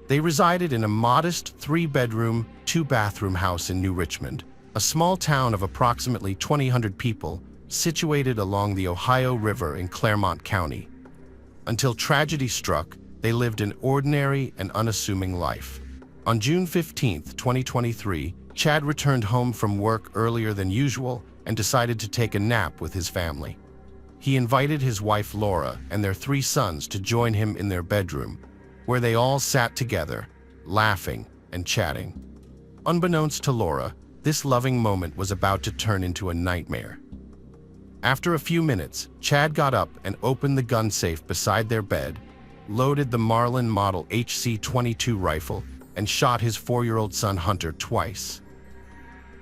They resided in a modest 3-bedroom, 2-bathroom house in New Richmond, a small town of approximately 2,000 people situated along the Ohio River in Claremont County. Until tragedy struck, they lived an ordinary and unassuming life. On June 15, 2023, Chad returned home from work earlier than usual and decided to take a nap with his family. He invited his wife Laura and their 3 sons to join him in their bedroom, where they all sat together, laughing and chatting. Unbeknownst to Laura, this loving moment was about to turn into a nightmare. After a few minutes, Chad got up and opened the gun safe beside their bed, loaded the Marlin Model HC-22 rifle, and shot his 4-year-old son Hunter twice.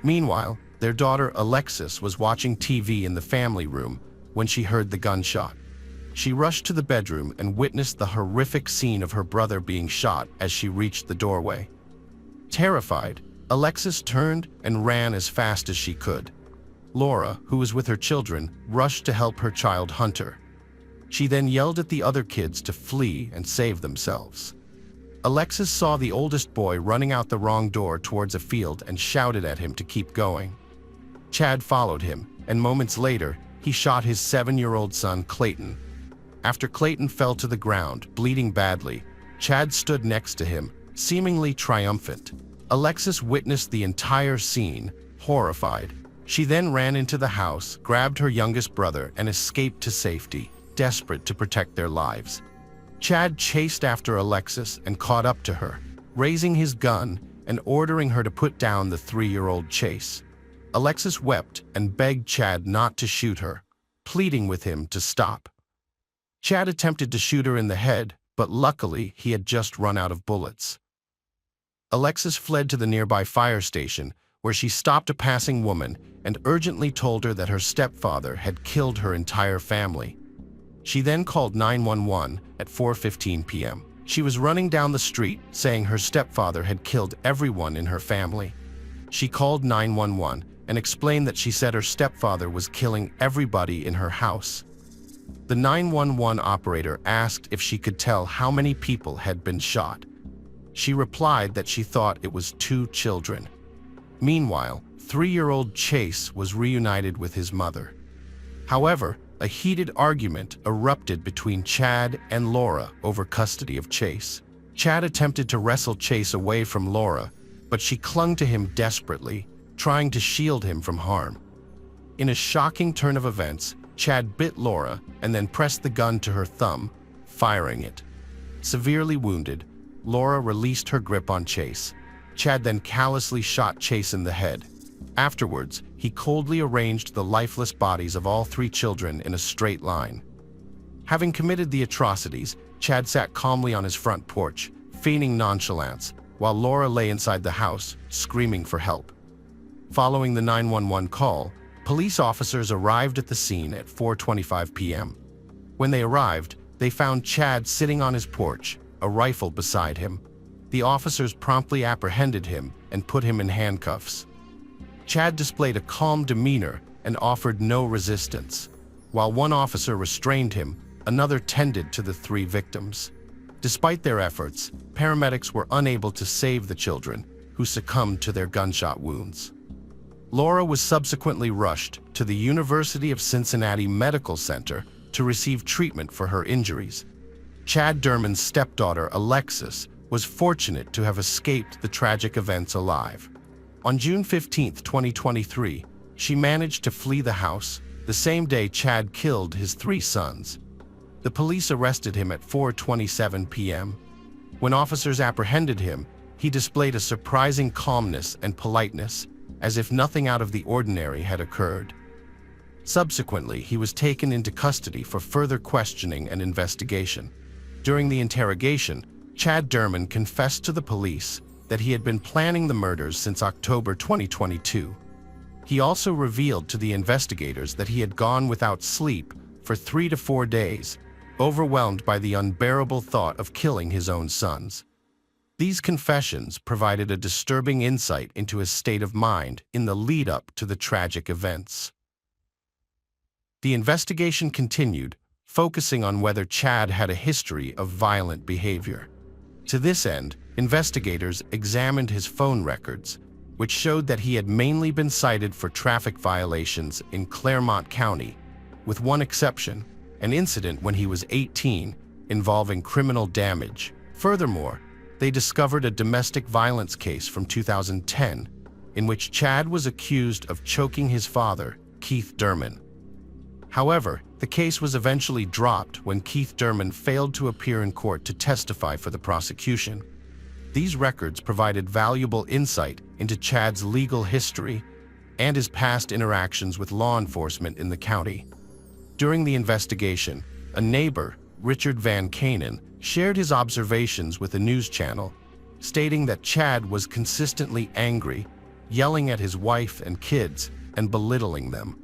Meanwhile, their daughter Alexis was watching TV in the family room when she heard the gunshot. She rushed to the bedroom and witnessed the horrific scene of her brother being shot as she reached the doorway. Terrified, Alexis turned and ran as fast as she could. Laura, who was with her children, rushed to help her child Hunter. She then yelled at the other kids to flee and save themselves. Alexis saw the oldest boy running out the wrong door towards a field and shouted at him to keep going. Chad followed him, and moments later, he shot his 7-year-old son Clayton. After Clayton fell to the ground, bleeding badly, Chad stood next to him, seemingly triumphant. Alexis witnessed the entire scene, horrified. She then ran into the house, grabbed her youngest brother, and escaped to safety, desperate to protect their lives. Chad chased after Alexis and caught up to her, raising his gun and ordering her to put down the 3-year-old Chase. Alexis wept and begged Chad not to shoot her, pleading with him to stop. Chad attempted to shoot her in the head, but luckily he had just run out of bullets. Alexis fled to the nearby fire station, where she stopped a passing woman and urgently told her that her stepfather had killed her entire family. She then called 911 at 4:15 p.m. She was running down the street, saying her stepfather had killed everyone in her family. She called 911 and explained that she said her stepfather was killing everybody in her house. The 911 operator asked if she could tell how many people had been shot. She replied that she thought it was 2 children. Meanwhile, 3-year-old Chase was reunited with his mother. However, a heated argument erupted between Chad and Laura over custody of Chase. Chad attempted to wrestle Chase away from Laura, but she clung to him desperately, trying to shield him from harm. In a shocking turn of events, Chad bit Laura and then pressed the gun to her thumb, firing it. Severely wounded, Laura released her grip on Chase. Chad then callously shot Chase in the head. Afterwards, he coldly arranged the lifeless bodies of all 3 children in a straight line. Having committed the atrocities, Chad sat calmly on his front porch, feigning nonchalance, while Laura lay inside the house, screaming for help. Following the 911 call, police officers arrived at the scene at 4:25 p.m. When they arrived, they found Chad sitting on his porch, a rifle beside him. The officers promptly apprehended him and put him in handcuffs. Chad displayed a calm demeanor and offered no resistance. While one officer restrained him, another tended to the 3 victims. Despite their efforts, paramedics were unable to save the children, who succumbed to their gunshot wounds. Laura was subsequently rushed to the University of Cincinnati Medical Center to receive treatment for her injuries. Chad Derman's stepdaughter, Alexis, was fortunate to have escaped the tragic events alive. On June 15, 2023, she managed to flee the house, the same day Chad killed his 3 sons. The police arrested him at 4:27 p.m. When officers apprehended him, he displayed a surprising calmness and politeness, as if nothing out of the ordinary had occurred. Subsequently, he was taken into custody for further questioning and investigation. During the interrogation, Chad Derman confessed to the police that he had been planning the murders since October 2022. He also revealed to the investigators that he had gone without sleep for 3 to 4 days, overwhelmed by the unbearable thought of killing his own sons. These confessions provided a disturbing insight into his state of mind in the lead-up to the tragic events. The investigation continued, focusing on whether Chad had a history of violent behavior. To this end, investigators examined his phone records, which showed that he had mainly been cited for traffic violations in Claremont County, with one exception, an incident when he was 18 involving criminal damage. Furthermore, they discovered a domestic violence case from 2010 in which Chad was accused of choking his father, Keith Derman. However, the case was eventually dropped when Keith Derman failed to appear in court to testify for the prosecution. These records provided valuable insight into Chad's legal history and his past interactions with law enforcement in the county. During the investigation, a neighbor, Richard Van Kanen, shared his observations with a news channel, stating that Chad was consistently angry, yelling at his wife and kids, and belittling them.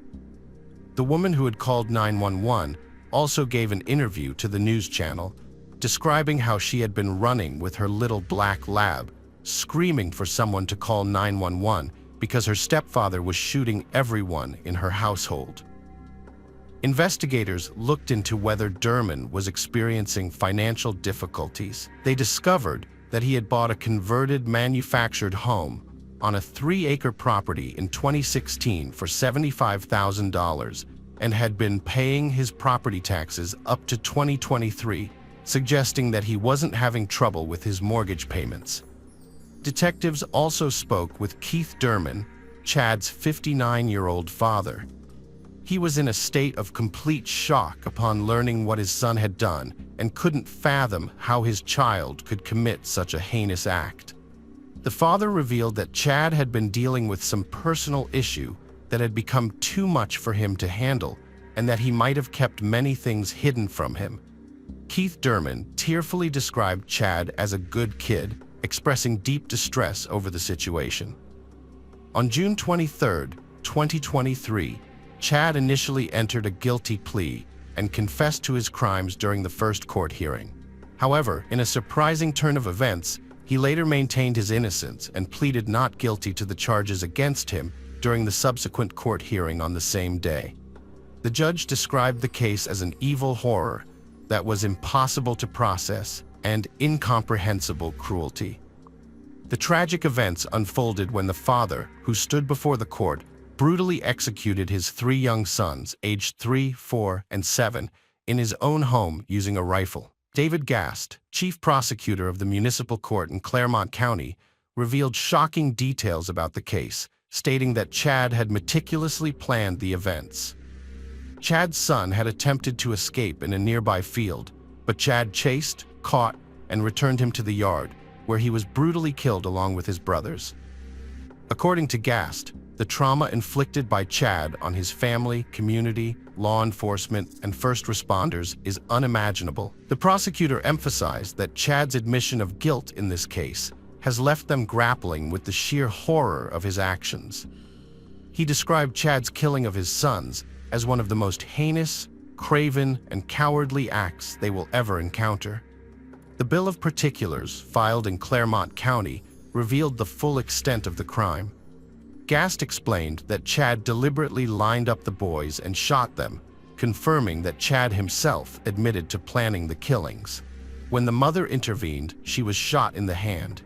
The woman who had called 911 also gave an interview to the news channel, describing how she had been running with her little black lab, screaming for someone to call 911 because her stepfather was shooting everyone in her household. Investigators looked into whether Derman was experiencing financial difficulties. They discovered that he had bought a converted manufactured home on a 3-acre property in 2016 for $75,000 and had been paying his property taxes up to 2023, suggesting that he wasn't having trouble with his mortgage payments. Detectives also spoke with Keith Derman, Chad's 59-year-old father. He was in a state of complete shock upon learning what his son had done and couldn't fathom how his child could commit such a heinous act. The father revealed that Chad had been dealing with some personal issue that had become too much for him to handle and that he might have kept many things hidden from him. Keith Derman tearfully described Chad as a good kid, expressing deep distress over the situation. On June 23, 2023, Chad initially entered a guilty plea and confessed to his crimes during the first court hearing. However, in a surprising turn of events, he later maintained his innocence and pleaded not guilty to the charges against him during the subsequent court hearing on the same day. The judge described the case as an evil horror that was impossible to process and incomprehensible cruelty. The tragic events unfolded when the father, who stood before the court, brutally executed his 3 young sons, aged 3, 4, and 7, in his own home using a rifle. David Gast, chief prosecutor of the municipal court in Claremont County, revealed shocking details about the case, stating that Chad had meticulously planned the events. Chad's son had attempted to escape in a nearby field, but Chad chased, caught, and returned him to the yard, where he was brutally killed along with his brothers. According to Gast, the trauma inflicted by Chad on his family, community, law enforcement, and first responders is unimaginable. The prosecutor emphasized that Chad's admission of guilt in this case has left them grappling with the sheer horror of his actions. He described Chad's killing of his sons as one of the most heinous, craven, and cowardly acts they will ever encounter. The Bill of Particulars, filed in Claremont County, revealed the full extent of the crime. Gast explained that Chad deliberately lined up the boys and shot them, confirming that Chad himself admitted to planning the killings. When the mother intervened, she was shot in the hand.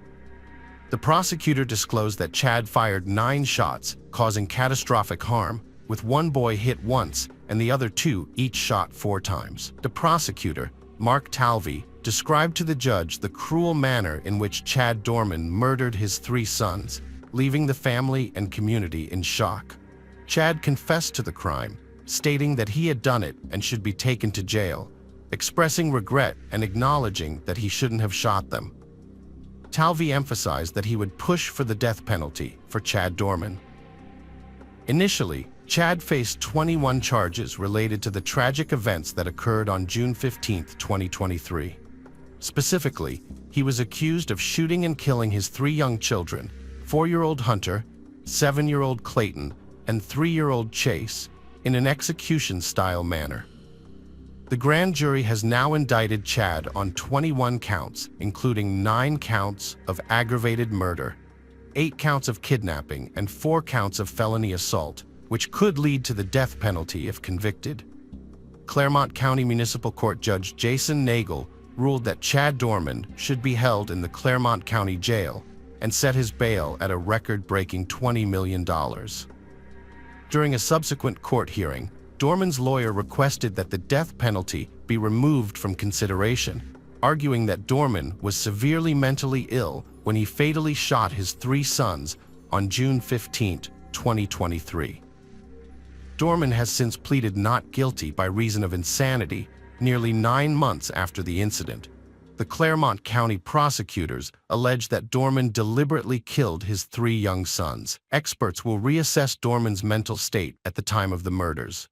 The prosecutor disclosed that Chad fired 9 shots, causing catastrophic harm, with 1 boy hit once and the other 2 each shot 4 times. The prosecutor, Mark Talvey, described to the judge the cruel manner in which Chad Dorman murdered his 3 sons, leaving the family and community in shock. Chad confessed to the crime, stating that he had done it and should be taken to jail, expressing regret and acknowledging that he shouldn't have shot them. Talvey emphasized that he would push for the death penalty for Chad Dorman. Initially, Chad faced 21 charges related to the tragic events that occurred on June 15, 2023. Specifically, he was accused of shooting and killing his 3 young children, 4-year-old Hunter, 7-year-old Clayton, and 3-year-old Chase, in an execution-style manner. The grand jury has now indicted Chad on 21 counts, including 9 counts of aggravated murder, 8 counts of kidnapping, and 4 counts of felony assault, which could lead to the death penalty if convicted. Claremont County Municipal Court Judge Jason Nagel ruled that Chad Dorman should be held in the Claremont County Jail and set his bail at a record-breaking $20 million. During a subsequent court hearing, Dorman's lawyer requested that the death penalty be removed from consideration, arguing that Dorman was severely mentally ill when he fatally shot his 3 sons on June 15, 2023. Dorman has since pleaded not guilty by reason of insanity nearly 9 months after the incident. The Claremont County prosecutors allege that Dorman deliberately killed his 3 young sons. Experts will reassess Dorman's mental state at the time of the murders.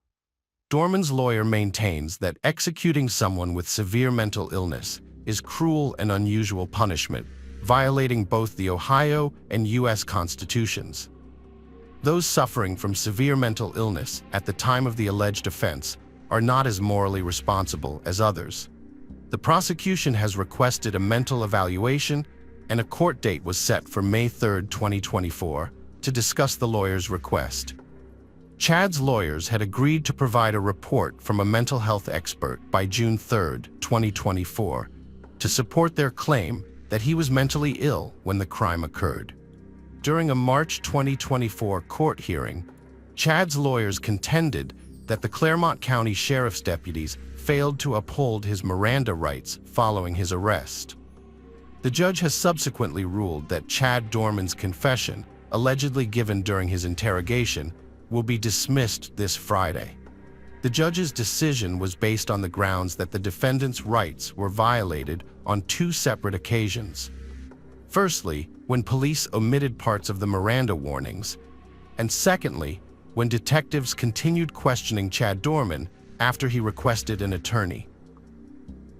Dorman's lawyer maintains that executing someone with severe mental illness is cruel and unusual punishment, violating both the Ohio and U.S. constitutions. Those suffering from severe mental illness at the time of the alleged offense are not as morally responsible as others. The prosecution has requested a mental evaluation, and a court date was set for May 3, 2024, to discuss the lawyer's request. Chad's lawyers had agreed to provide a report from a mental health expert by June 3, 2024, to support their claim that he was mentally ill when the crime occurred. During a March 2024 court hearing, Chad's lawyers contended that the Claremont County Sheriff's deputies failed to uphold his Miranda rights following his arrest. The judge has subsequently ruled that Chad Dorman's confession, allegedly given during his interrogation, will be dismissed this Friday. The judge's decision was based on the grounds that the defendant's rights were violated on two separate occasions. Firstly, when police omitted parts of the Miranda warnings, and secondly, when detectives continued questioning Chad Dorman after he requested an attorney.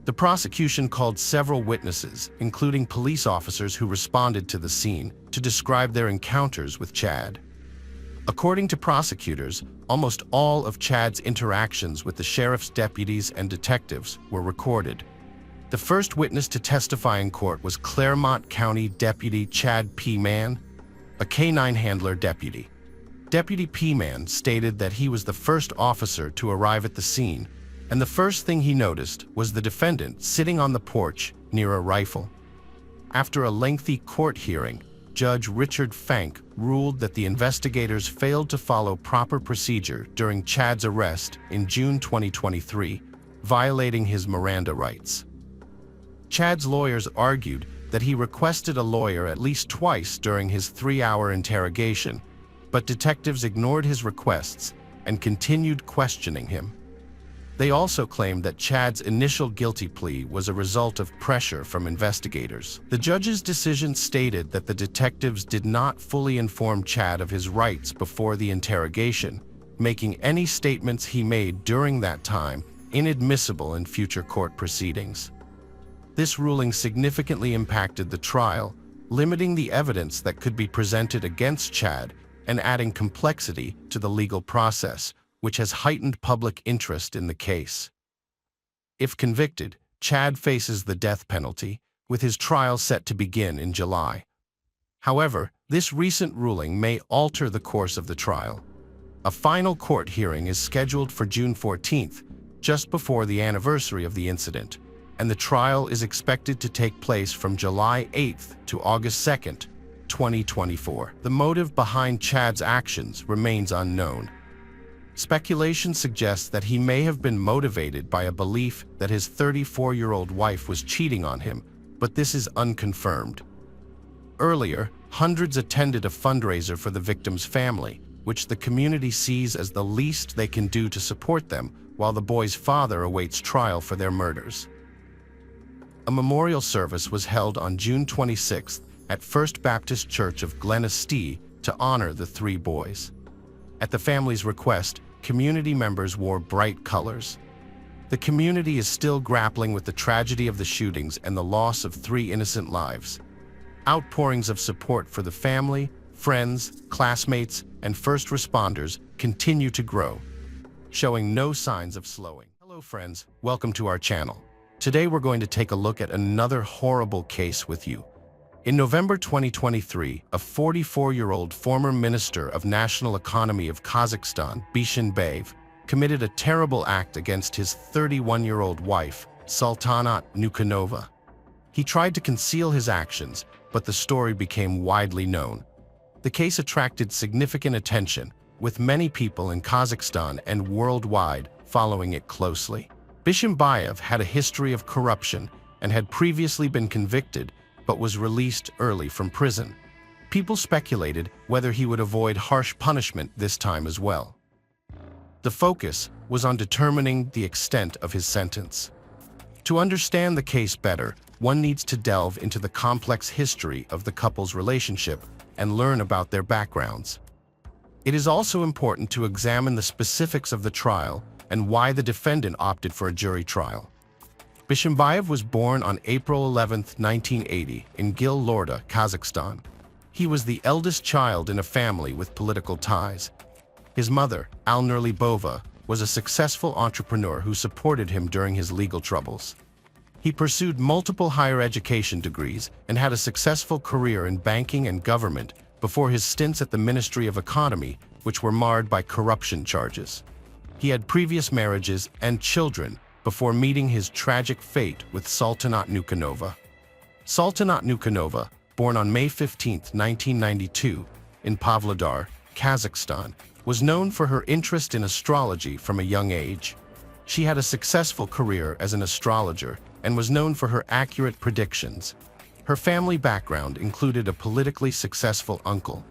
The prosecution called several witnesses, including police officers who responded to the scene, to describe their encounters with Chad. According to prosecutors, almost all of Chad's interactions with the sheriff's deputies and detectives were recorded. The first witness to testify in court was Claremont County Deputy Chad P. Mann, a K-9 handler deputy. Deputy P. Mann stated that he was the first officer to arrive at the scene, and the first thing he noticed was the defendant sitting on the porch near a rifle. After a lengthy court hearing, Judge Richard Fank ruled that the investigators failed to follow proper procedure during Chad's arrest in June 2023, violating his Miranda rights. Chad's lawyers argued that he requested a lawyer at least twice during his 3-hour interrogation, but detectives ignored his requests and continued questioning him. They also claimed that Chad's initial guilty plea was a result of pressure from investigators. The judge's decision stated that the detectives did not fully inform Chad of his rights before the interrogation, making any statements he made during that time inadmissible in future court proceedings. This ruling significantly impacted the trial, limiting the evidence that could be presented against Chad and adding complexity to the legal process, which has heightened public interest in the case. If convicted, Chad faces the death penalty, with his trial set to begin in July. However, this recent ruling may alter the course of the trial. A final court hearing is scheduled for June 14th, just before the anniversary of the incident, and the trial is expected to take place from July 8th to August 2nd, 2024. The motive behind Chad's actions remains unknown. Speculation suggests that he may have been motivated by a belief that his 34-year-old wife was cheating on him, but this is unconfirmed. Earlier, hundreds attended a fundraiser for the victim's family, which the community sees as the least they can do to support them while the boy's father awaits trial for their murders. A memorial service was held on June 26th at First Baptist Church of Glenestee to honor the 3 boys. At the family's request, community members wore bright colors. The community is still grappling with the tragedy of the shootings and the loss of 3 innocent lives. Outpourings of support for the family, friends, classmates, and first responders continue to grow, showing no signs of slowing. Hello friends, welcome to our channel. Today we're going to take a look at another horrible case with you. In November 2023, a 44-year-old former Minister of National Economy of Kazakhstan, Bishenbayev, committed a terrible act against his 31-year-old wife, Sultanat Nukanova. He tried to conceal his actions, but the story became widely known. The case attracted significant attention, with many people in Kazakhstan and worldwide following it closely. Bishenbayev had a history of corruption and had previously been convicted, but was released early from prison. People speculated whether he would avoid harsh punishment this time as well. The focus was on determining the extent of his sentence. To understand the case better, one needs to delve into the complex history of the couple's relationship and learn about their backgrounds. It is also important to examine the specifics of the trial and why the defendant opted for a jury trial. Bishenbayev was born on April 11, 1980, in Gil-Lorda, Kazakhstan. He was the eldest child in a family with political ties. His mother, Alnur Libova, was a successful entrepreneur who supported him during his legal troubles. He pursued multiple higher education degrees and had a successful career in banking and government before his stints at the Ministry of Economy, which were marred by corruption charges. He had previous marriages and children before meeting his tragic fate with Sultanat Nukanova. Sultanat Nukanova, born on May 15, 1992, in Pavlodar, Kazakhstan, was known for her interest in astrology from a young age. She had a successful career as an astrologer and was known for her accurate predictions. Her family background included a politically successful uncle.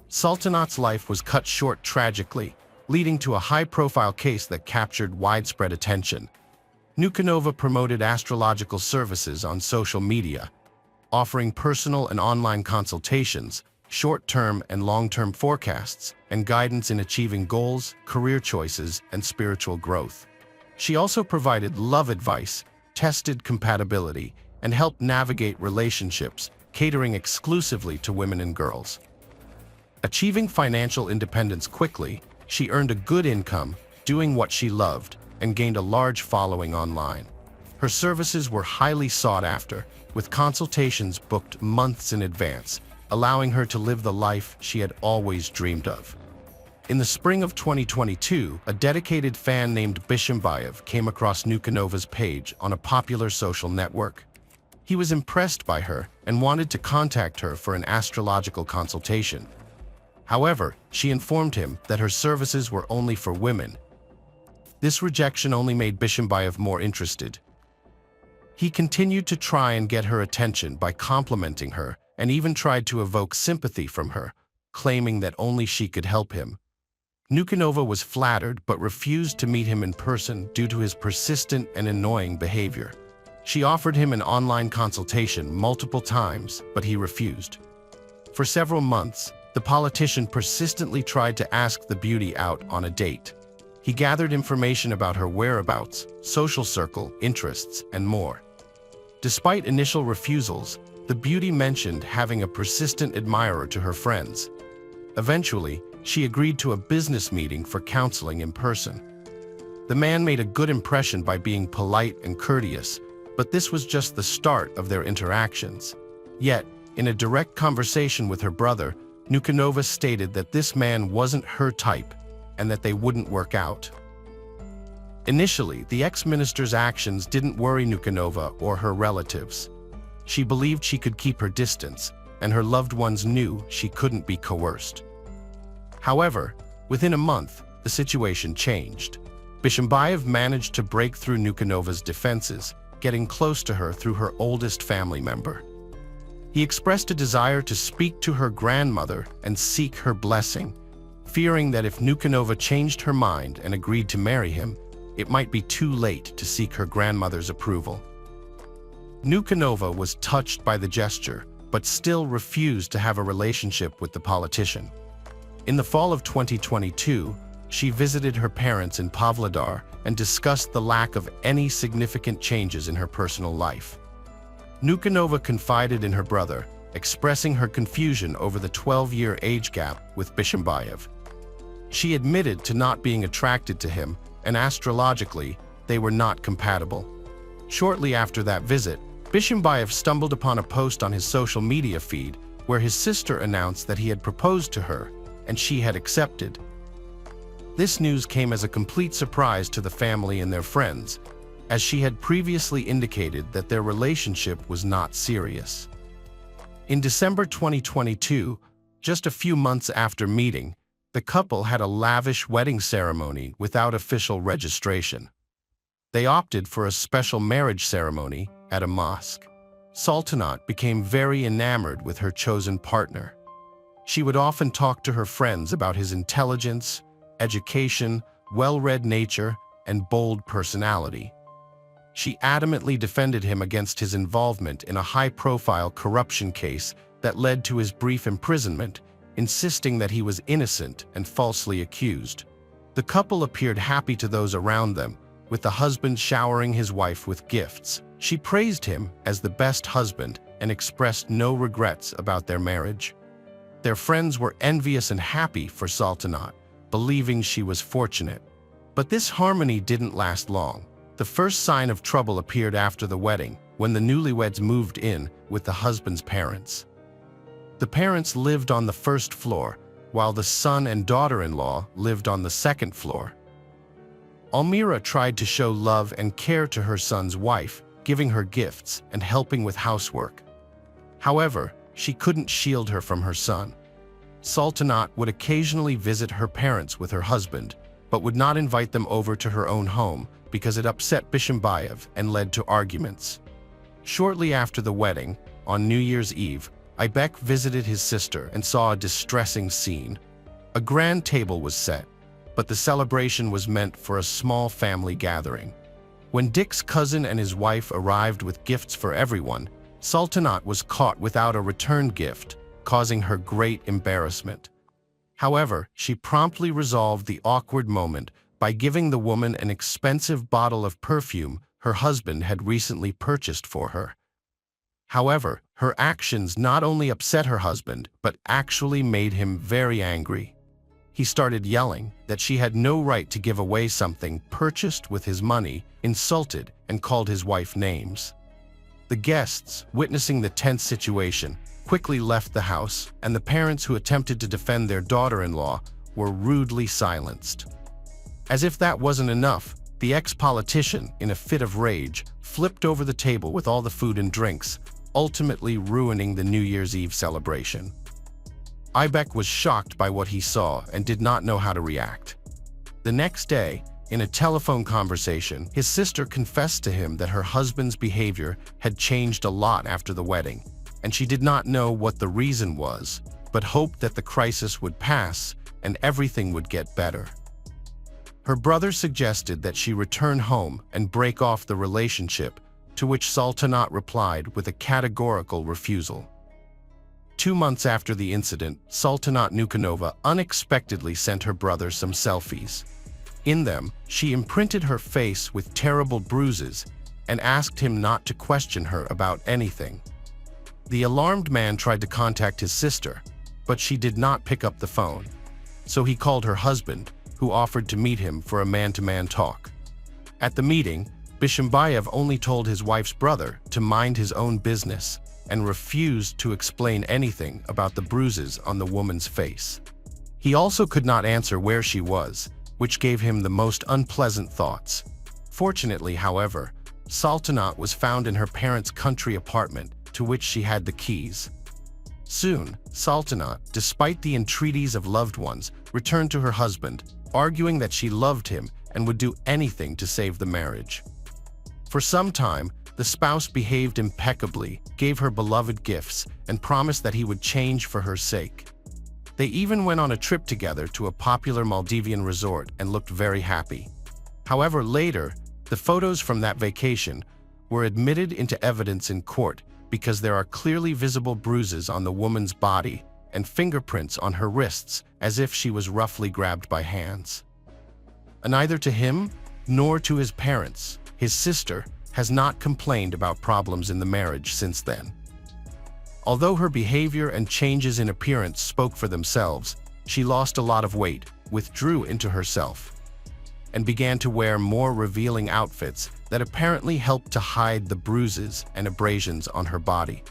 Sultanat's life was cut short tragically leading to a high-profile case that captured widespread attention. Nukanova promoted astrological services on social media, offering personal and online consultations, short-term and long-term forecasts, and guidance in achieving goals, career choices, and spiritual growth. She also provided love advice, tested compatibility, and helped navigate relationships, catering exclusively to women and girls. Achieving financial independence quickly, she earned a good income, doing what she loved, and gained a large following online. Her services were highly sought after, with consultations booked months in advance, allowing her to live the life she had always dreamed of. In the spring of 2022, a dedicated fan named Bishimbayev came across Nukanova's page on a popular social network. He was impressed by her and wanted to contact her for an astrological consultation. However, she informed him that her services were only for women. This rejection only made Bishimbayev more interested. He continued to try and get her attention by complimenting her and even tried to evoke sympathy from her, claiming that only she could help him. Nukanova was flattered but refused to meet him in person due to his persistent and annoying behavior. She offered him an online consultation multiple times, but he refused. For several months, the politician persistently tried to ask the beauty out on a date. He gathered information about her whereabouts, social circle, interests, and more. Despite initial refusals, the beauty mentioned having a persistent admirer to her friends. Eventually, she agreed to a business meeting for counseling in person. The man made a good impression by being polite and courteous, but this was just the start of their interactions. Yet, in a direct conversation with her brother, Nukanova stated that this man wasn't her type and that they wouldn't work out. Initially, the ex-minister's actions didn't worry Nukanova or her relatives. She believed she could keep her distance, and her loved ones knew she couldn't be coerced. However, within a month, the situation changed. Bishimbayev managed to break through Nukanova's defenses, getting close to her through her oldest family member. He expressed a desire to speak to her grandmother and seek her blessing, fearing that if Nukanova changed her mind and agreed to marry him, it might be too late to seek her grandmother's approval. Nukanova was touched by the gesture, but still refused to have a relationship with the politician. In the fall of 2022, she visited her parents in Pavlodar and discussed the lack of any significant changes in her personal life. Nukanova confided in her brother, expressing her confusion over the 12-year age gap with Bishimbayev. She admitted to not being attracted to him, and astrologically, they were not compatible. Shortly after that visit, Bishimbayev stumbled upon a post on his social media feed where his sister announced that he had proposed to her, and she had accepted. This news came as a complete surprise to the family and their friends, as she had previously indicated that their relationship was not serious. In December 2022, just a few months after meeting, the couple had a lavish wedding ceremony without official registration. They opted for a special marriage ceremony at a mosque. Sultanat became very enamored with her chosen partner. She would often talk to her friends about his intelligence, education, well-read nature, and bold personality. She adamantly defended him against his involvement in a high-profile corruption case that led to his brief imprisonment, insisting that he was innocent and falsely accused. The couple appeared happy to those around them, with the husband showering his wife with gifts. She praised him as the best husband and expressed no regrets about their marriage. Their friends were envious and happy for Sultanat, believing she was fortunate. But this harmony didn't last long. The first sign of trouble appeared after the wedding, when the newlyweds moved in with the husband's parents. The parents lived on the first floor, while the son and daughter-in-law lived on the second floor. Almira tried to show love and care to her son's wife, giving her gifts and helping with housework. However, she couldn't shield her from her son. Sultanat would occasionally visit her parents with her husband, but would not invite them over to her own home because it upset Bishimbayev and led to arguments. Shortly after the wedding, on New Year's Eve, Aybek visited his sister and saw a distressing scene. A grand table was set. but the celebration was meant for a small family gathering. When Dick's cousin and his wife arrived with gifts for everyone, Sultanat was caught without a return gift, causing her great embarrassment. However, she promptly resolved the awkward moment by giving the woman an expensive bottle of perfume her husband had recently purchased for her. However, her actions not only upset her husband, but actually made him very angry. He started yelling that she had no right to give away something purchased with his money, insulted, and called his wife names. The guests, witnessing the tense situation, quickly left the house, and the parents who attempted to defend their daughter-in-law were rudely silenced. As if that wasn't enough, the ex-politician, in a fit of rage, flipped over the table with all the food and drinks, ultimately ruining the New Year's Eve celebration. Ibek was shocked by what he saw and did not know how to react. The next day, in a telephone conversation, his sister confessed to him that her husband's behavior had changed a lot after the wedding, and she did not know what the reason was, but hoped that the crisis would pass and everything would get better. Her brother suggested that she return home and break off the relationship, to which Sultanat replied with a categorical refusal. 2 months after the incident, Sultanat Nukanova unexpectedly sent her brother some selfies. In them, she imprinted her face with terrible bruises and asked him not to question her about anything. The alarmed man tried to contact his sister, but she did not pick up the phone. So he called her husband, who offered to meet him for a man-to-man talk. At the meeting, Bishimbayev only told his wife's brother to mind his own business and refused to explain anything about the bruises on the woman's face. He also could not answer where she was, which gave him the most unpleasant thoughts. Fortunately, however, Sultanat was found in her parents' country apartment, to which she had the keys. Soon, Sultanat, despite the entreaties of loved ones, returned to her husband, arguing that she loved him and would do anything to save the marriage. For some time, the spouse behaved impeccably, gave her beloved gifts, and promised that he would change for her sake. They even went on a trip together to a popular Maldivian resort and looked very happy. However, later, the photos from that vacation were admitted into evidence in court because there are clearly visible bruises on the woman's body and fingerprints on her wrists as if she was roughly grabbed by hands. Neither to him nor to his parents, his sister has not complained about problems in the marriage since then. Although her behavior and changes in appearance spoke for themselves, she lost a lot of weight, withdrew into herself, and began to wear more revealing outfits that apparently helped to hide the bruises and abrasions on her body.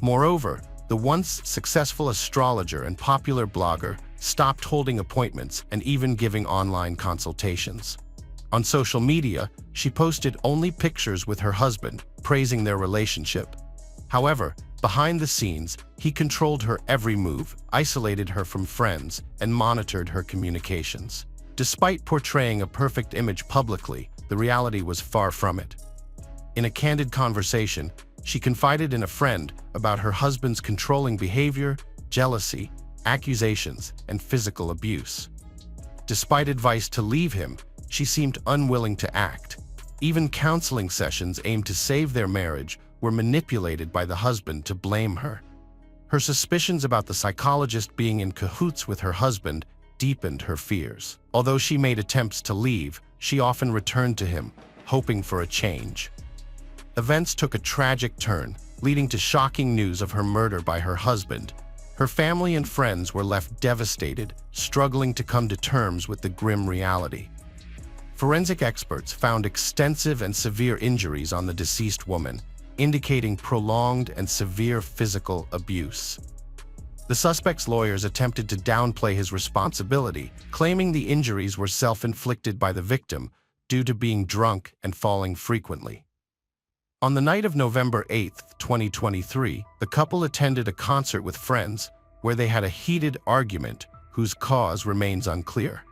Moreover, the once successful astrologer and popular blogger stopped holding appointments and even giving online consultations. On social media, she posted only pictures with her husband, praising their relationship. However, behind the scenes, he controlled her every move, isolated her from friends, and monitored her communications. Despite portraying a perfect image publicly, the reality was far from it. In a candid conversation, she confided in a friend about her husband's controlling behavior, jealousy, accusations, and physical abuse. Despite advice to leave him, she seemed unwilling to act. Even counseling sessions aimed to save their marriage were manipulated by the husband to blame her. Her suspicions about the psychologist being in cahoots with her husband deepened her fears. Although she made attempts to leave, she often returned to him, hoping for a change. Events took a tragic turn, leading to shocking news of her murder by her husband. Her family and friends were left devastated, struggling to come to terms with the grim reality. Forensic experts found extensive and severe injuries on the deceased woman, indicating prolonged and severe physical abuse. The suspect's lawyers attempted to downplay his responsibility, claiming the injuries were self-inflicted by the victim due to being drunk and falling frequently. On the night of November 8, 2023, the couple attended a concert with friends where they had a heated argument whose cause remains unclear.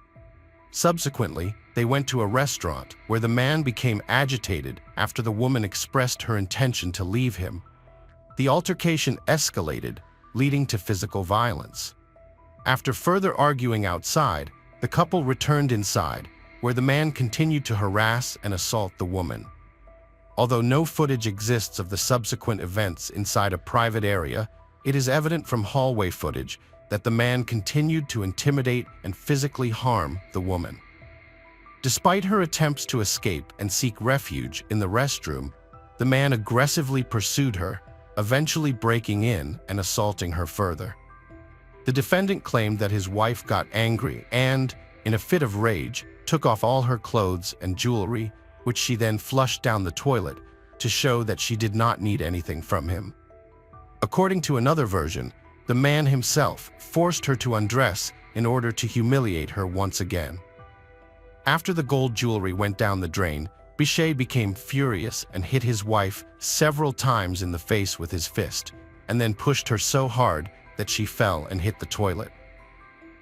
Subsequently, they went to a restaurant where the man became agitated after the woman expressed her intention to leave him. The altercation escalated, leading to physical violence. After further arguing outside, the The couple returned inside, where the man continued to harass and assault the woman. Although no footage exists of the subsequent events inside a private area, it is evident from hallway footage that the man continued to intimidate and physically harm the woman. Despite her attempts to escape and seek refuge in the restroom, the man aggressively pursued her, eventually breaking in and assaulting her further. The defendant claimed that his wife got angry and, in a fit of rage, took off all her clothes and jewelry, which she then flushed down the toilet to show that she did not need anything from him. According to another version, the man himself forced her to undress in order to humiliate her once again. After the gold jewelry went down the drain, Bichet became furious and hit his wife several times in the face with his fist, and then pushed her so hard that she fell and hit the toilet.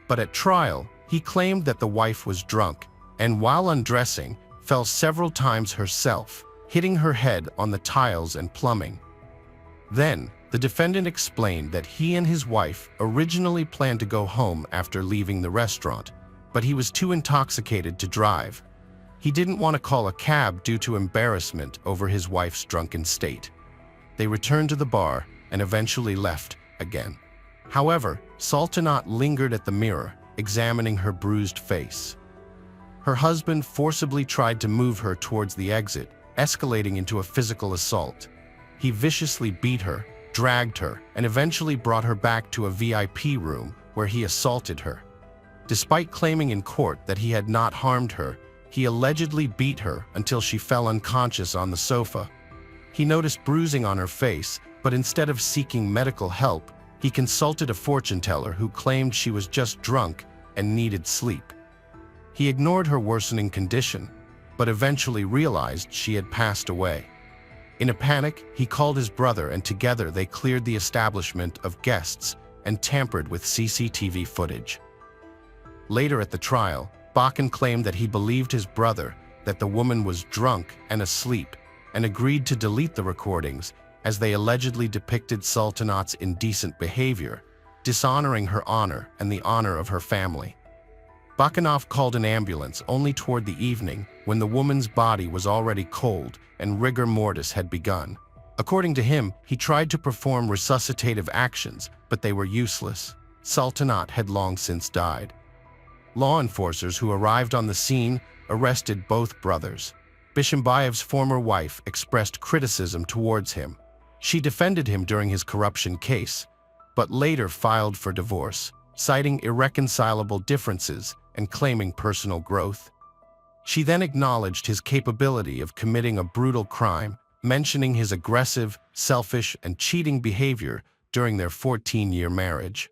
But at trial, he claimed that the wife was drunk and, while undressing, fell several times herself, hitting her head on the tiles and plumbing. Then, the defendant explained that he and his wife originally planned to go home after leaving the restaurant, but he was too intoxicated to drive. He didn't want to call a cab due to embarrassment over his wife's drunken state. They returned to the bar and eventually left again. However, Sultanat lingered at the mirror, examining her bruised face. Her husband forcibly tried to move her towards the exit, escalating into a physical assault. He viciously beat her, dragged her, and eventually brought her back to a VIP room where he assaulted her. Despite claiming in court that he had not harmed her, he allegedly beat her until she fell unconscious on the sofa. He noticed bruising on her face, but instead of seeking medical help, he consulted a fortune teller who claimed she was just drunk and needed sleep. He ignored her worsening condition, but eventually realized she had passed away. In a panic, he called his brother, and together they cleared the establishment of guests and tampered with CCTV footage. Later at the trial, Bakken claimed that he believed his brother that the woman was drunk and asleep, and agreed to delete the recordings as they allegedly depicted Sultanat's indecent behavior, dishonoring her honor and the honor of her family. Bakkanov called an ambulance only toward the evening, when the woman's body was already cold and rigor mortis had begun. According to him, he tried to perform resuscitative actions, but they were useless. Sultanat had long since died. Law enforcers who arrived on the scene arrested both brothers. Bishimbayev's former wife expressed criticism towards him. She defended him during his corruption case, but later filed for divorce, citing irreconcilable differences and claiming personal growth. She then acknowledged his capability of committing a brutal crime, mentioning his aggressive, selfish, and cheating behavior during their 14-year marriage.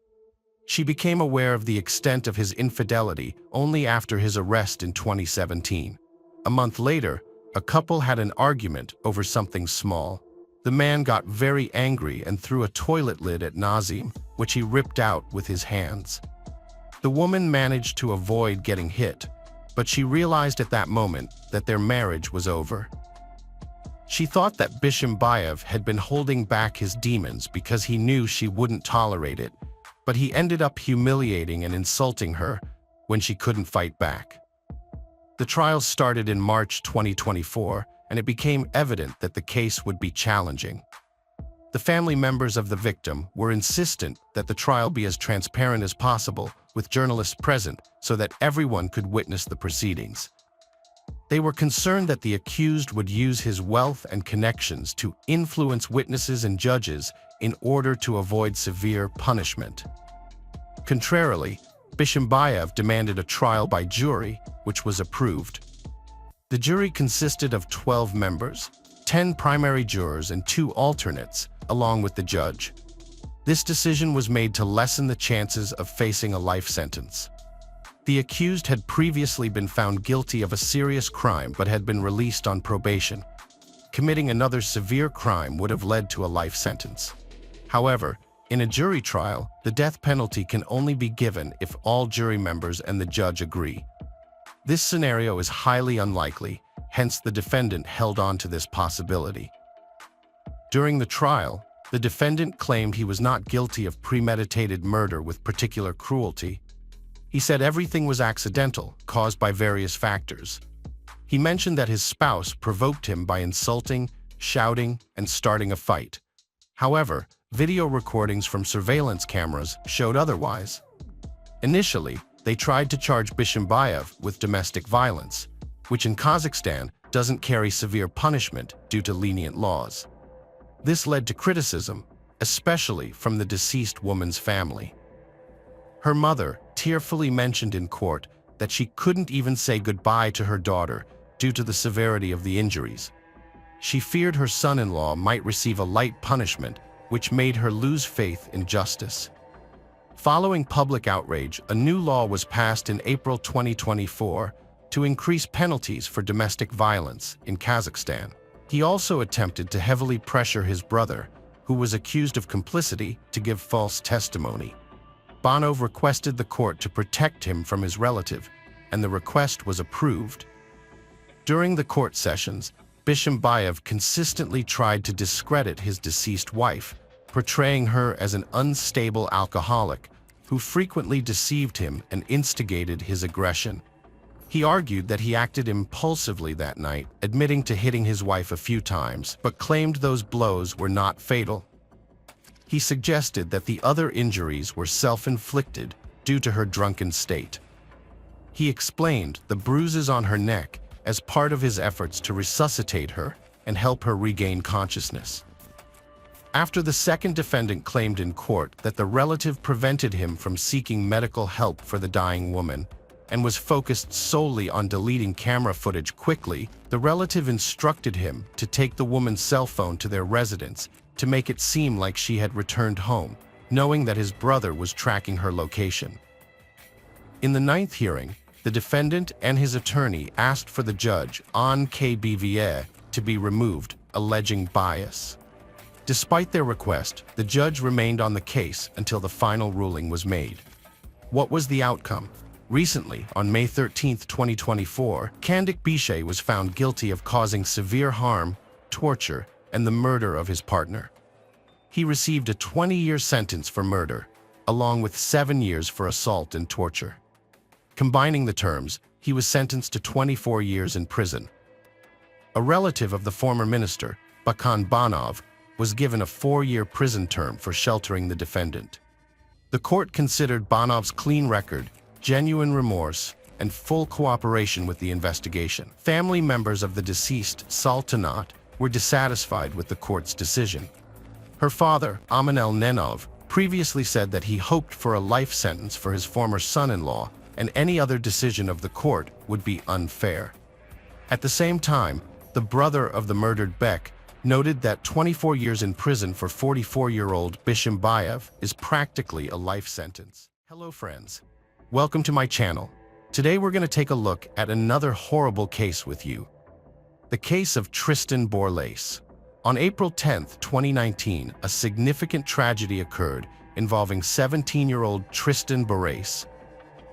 She became aware of the extent of his infidelity only after his arrest in 2017. A month later, a couple had an argument over something small. The man got very angry and threw a toilet lid at Nazim, which he ripped out with his hands. The woman managed to avoid getting hit, but she realized at that moment that their marriage was over. She thought that Bishimbayev had been holding back his demons because he knew she wouldn't tolerate it, but he ended up humiliating and insulting her when she couldn't fight back. The trial started in March 2024, and it became evident that the case would be challenging. The family members of the victim were insistent that the trial be as transparent as possible, with journalists present so that everyone could witness the proceedings. They were concerned that the accused would use his wealth and connections to influence witnesses and judges in order to avoid severe punishment. Contrarily, Bishimbayev demanded a trial by jury, which was approved. The jury consisted of 12 members, 10 primary jurors and 2 alternates, along with the judge. This decision was made to lessen the chances of facing a life sentence. The accused had previously been found guilty of a serious crime but had been released on probation. Committing another severe crime would have led to a life sentence. However, in a jury trial, the death penalty can only be given if all jury members and the judge agree. This scenario is highly unlikely, hence the defendant held on to this possibility. During the trial, the defendant claimed he was not guilty of premeditated murder with particular cruelty. He said everything was accidental, caused by various factors. He mentioned that his spouse provoked him by insulting, shouting, and starting a fight. However, video recordings from surveillance cameras showed otherwise. Initially, they tried to charge Bishimbayev with domestic violence, which in Kazakhstan doesn't carry severe punishment due to lenient laws. This led to criticism, especially from the deceased woman's family. Her mother tearfully mentioned in court that she couldn't even say goodbye to her daughter due to the severity of the injuries. She feared her son-in-law might receive a light punishment, which made her lose faith in justice. Following public outrage, a new law was passed in April 2024 to increase penalties for domestic violence in Kazakhstan. He also attempted to heavily pressure his brother, who was accused of complicity, to give false testimony. Banov requested the court to protect him from his relative, and the request was approved. During the court sessions, Bishimbayev consistently tried to discredit his deceased wife, portraying her as an unstable alcoholic who frequently deceived him and instigated his aggression. He argued that he acted impulsively that night, admitting to hitting his wife a few times, but claimed those blows were not fatal. He suggested that the other injuries were self-inflicted due to her drunken state. He explained the bruises on her neck as part of his efforts to resuscitate her and help her regain consciousness. After the second defendant claimed in court that the relative prevented him from seeking medical help for the dying woman and was focused solely on deleting camera footage quickly, the relative instructed him to take the woman's cell phone to their residence to make it seem like she had returned home, knowing that his brother was tracking her location. In the ninth hearing, the defendant and his attorney asked for the judge, on KBVA, to be removed, alleging bias. Despite their request, the judge remained on the case until the final ruling was made. What was the outcome? Recently, on May 13, 2024, Kandik Bishay was found guilty of causing severe harm, torture, and the murder of his partner. He received a 20-year sentence for murder, along with 7 years for assault and torture. Combining the terms, he was sentenced to 24 years in prison. A relative of the former minister, Bakan Banov, was given a 4-year prison term for sheltering the defendant. The court considered Banov's clean record, genuine remorse, and full cooperation with the investigation. Family members of the deceased Saltanat were dissatisfied with the court's decision. Her father, Aminel Nenov, previously said that he hoped for a life sentence for his former son-in-law, and any other decision of the court would be unfair. At the same time, the brother of the murdered Bek noted that 24 years in prison for 44-year-old Bishimbayev is practically a life sentence. Hello friends, welcome to my channel. Today we're going to take a look at another horrible case with you. The case of Tristan Borlase. On April 10, 2019, a significant tragedy occurred involving 17-year-old Tristan Borlase.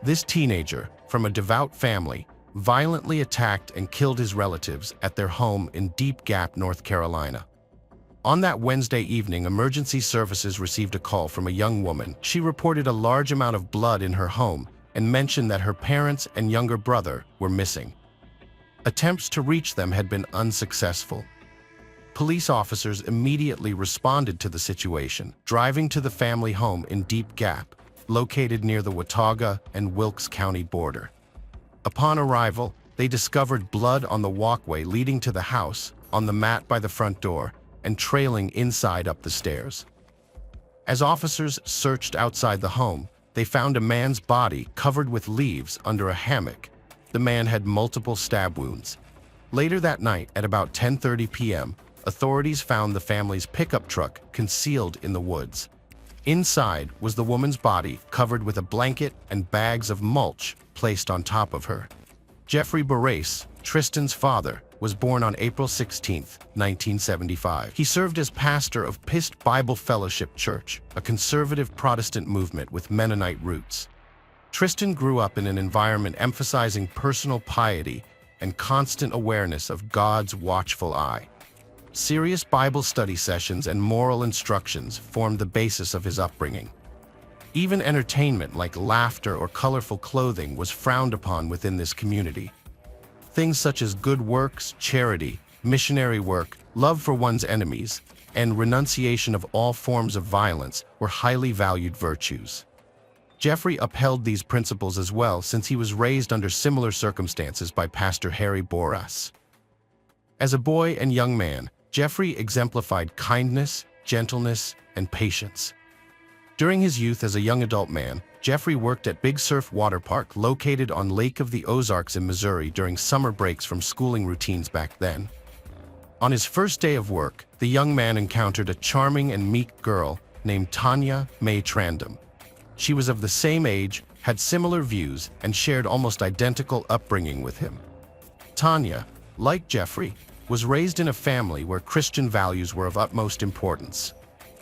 This teenager, from a devout family, violently attacked and killed his relatives at their home in Deep Gap, North Carolina. On that Wednesday evening, emergency services received a call from a young woman. She reported a large amount of blood in her home and mentioned that her parents and younger brother were missing. Attempts to reach them had been unsuccessful. Police officers immediately responded to the situation, driving to the family home in Deep Gap, located near the Watauga and Wilkes County border. Upon arrival, they discovered blood on the walkway leading to the house, on the mat by the front door, and trailing inside up the stairs. As officers searched outside the home, they found a man's body covered with leaves under a hammock. The man had multiple stab wounds. Later that night, at about 10:30 p.m., authorities found the family's pickup truck concealed in the woods. Inside was the woman's body covered with a blanket and bags of mulch placed on top of her. Jeffrey Borlase, Tristan's father, was born on April 16, 1975. He served as pastor of Pist Bible Fellowship Church, a conservative Protestant movement with Mennonite roots. Tristan grew up in an environment emphasizing personal piety and constant awareness of God's watchful eye. Serious Bible study sessions and moral instructions formed the basis of his upbringing. Even entertainment like laughter or colorful clothing was frowned upon within this community. Things such as good works, charity, missionary work, love for one's enemies, and renunciation of all forms of violence were highly valued virtues. Jeffrey upheld these principles as well, since he was raised under similar circumstances by Pastor Harry Boras. As a boy and young man, Jeffrey exemplified kindness, gentleness, and patience. During his youth as a young adult man, Jeffrey worked at Big Surf Water Park located on Lake of the Ozarks in Missouri during summer breaks from schooling routines back then. On his first day of work, the young man encountered a charming and meek girl named Tanya Mae Trandom. She was of the same age, had similar views, and shared almost identical upbringing with him. Tanya, like Jeffrey, was raised in a family where Christian values were of utmost importance.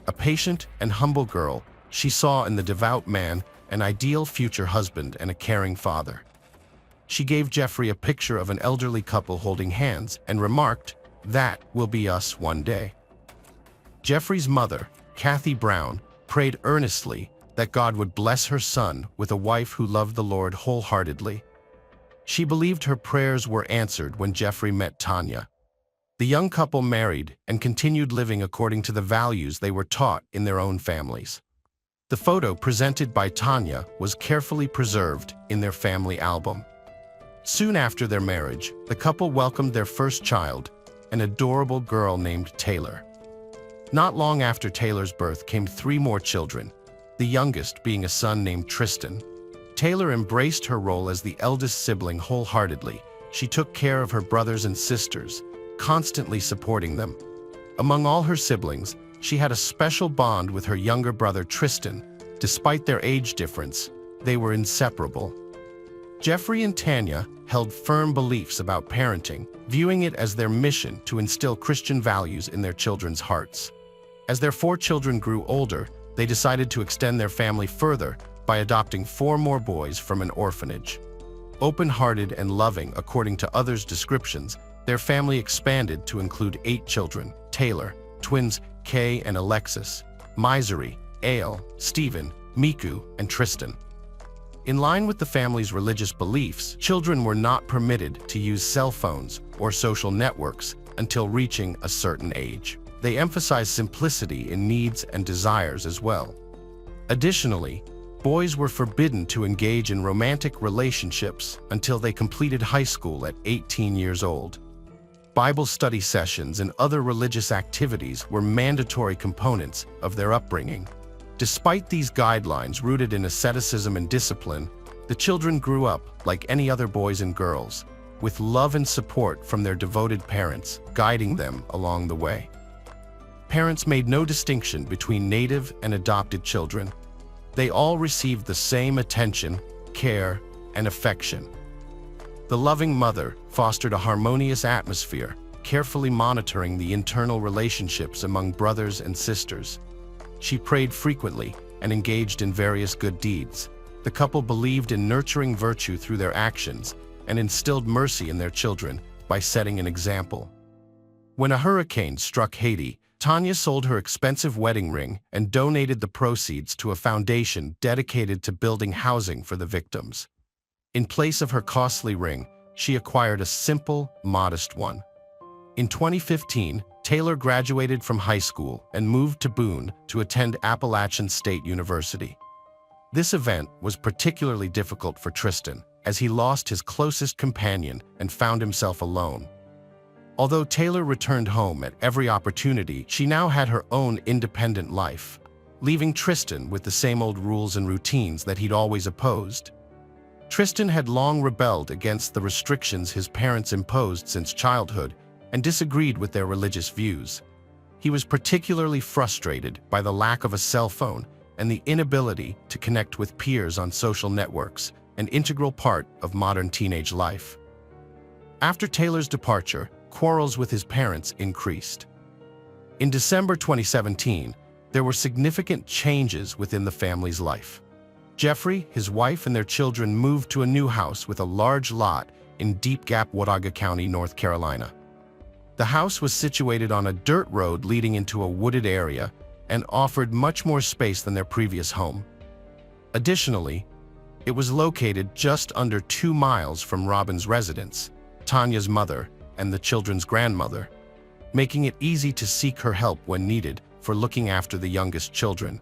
A patient and humble girl, she saw in the devout man an ideal future husband and a caring father. She gave Jeffrey a picture of an elderly couple holding hands and remarked, "That will be us one day." Jeffrey's mother, Kathy Brown, prayed earnestly that God would bless her son with a wife who loved the Lord wholeheartedly. She believed her prayers were answered when Jeffrey met Tanya. The young couple married and continued living according to the values they were taught in their own families. The photo presented by Tanya was carefully preserved in their family album. Soon after their marriage, the couple welcomed their first child, an adorable girl named Taylor. Not long after Taylor's birth came 3 more children, the youngest being a son named Tristan. Taylor embraced her role as the eldest sibling wholeheartedly. She took care of her brothers and sisters, constantly supporting them. Among all her siblings, she had a special bond with her younger brother Tristan. Despite their age difference, they were inseparable. Jeffrey and Tanya held firm beliefs about parenting, viewing it as their mission to instill Christian values in their children's hearts. As their 4 children grew older, they decided to extend their family further by adopting 4 more boys from an orphanage. Open-hearted and loving according to others' descriptions, their family expanded to include 8 children: Taylor, twins Kay and Alexis, Misery, Ale, Stephen, Miku, and Tristan. In line with the family's religious beliefs, children were not permitted to use cell phones or social networks until reaching a certain age. They emphasized simplicity in needs and desires as well. Additionally, boys were forbidden to engage in romantic relationships until they completed high school at 18 years old. Bible study sessions and other religious activities were mandatory components of their upbringing. Despite these guidelines rooted in asceticism and discipline, the children grew up like any other boys and girls, with love and support from their devoted parents, guiding them along the way. Parents made no distinction between native and adopted children. They all received the same attention, care, and affection. The loving mother fostered a harmonious atmosphere, carefully monitoring the internal relationships among brothers and sisters. She prayed frequently and engaged in various good deeds. The couple believed in nurturing virtue through their actions and instilled mercy in their children by setting an example. When a hurricane struck Haiti, Tanya sold her expensive wedding ring and donated the proceeds to a foundation dedicated to building housing for the victims. In place of her costly ring, she acquired a simple, modest one. In 2015, Taylor graduated from high school and moved to Boone to attend Appalachian State University. This event was particularly difficult for Tristan, as he lost his closest companion and found himself alone. Although Taylor returned home at every opportunity, she now had her own independent life, leaving Tristan with the same old rules and routines that he'd always opposed. Tristan had long rebelled against the restrictions his parents imposed since childhood and disagreed with their religious views. He was particularly frustrated by the lack of a cell phone and the inability to connect with peers on social networks, an integral part of modern teenage life. After Taylor's departure, quarrels with his parents increased. In December 2017, there were significant changes within the family's life. Jeffrey, his wife, and their children moved to a new house with a large lot in Deep Gap, Watauga County, North Carolina. The house was situated on a dirt road leading into a wooded area and offered much more space than their previous home. Additionally, it was located just under 2 miles from Robin's residence, Tanya's mother, and the children's grandmother, making it easy to seek her help when needed for looking after the youngest children.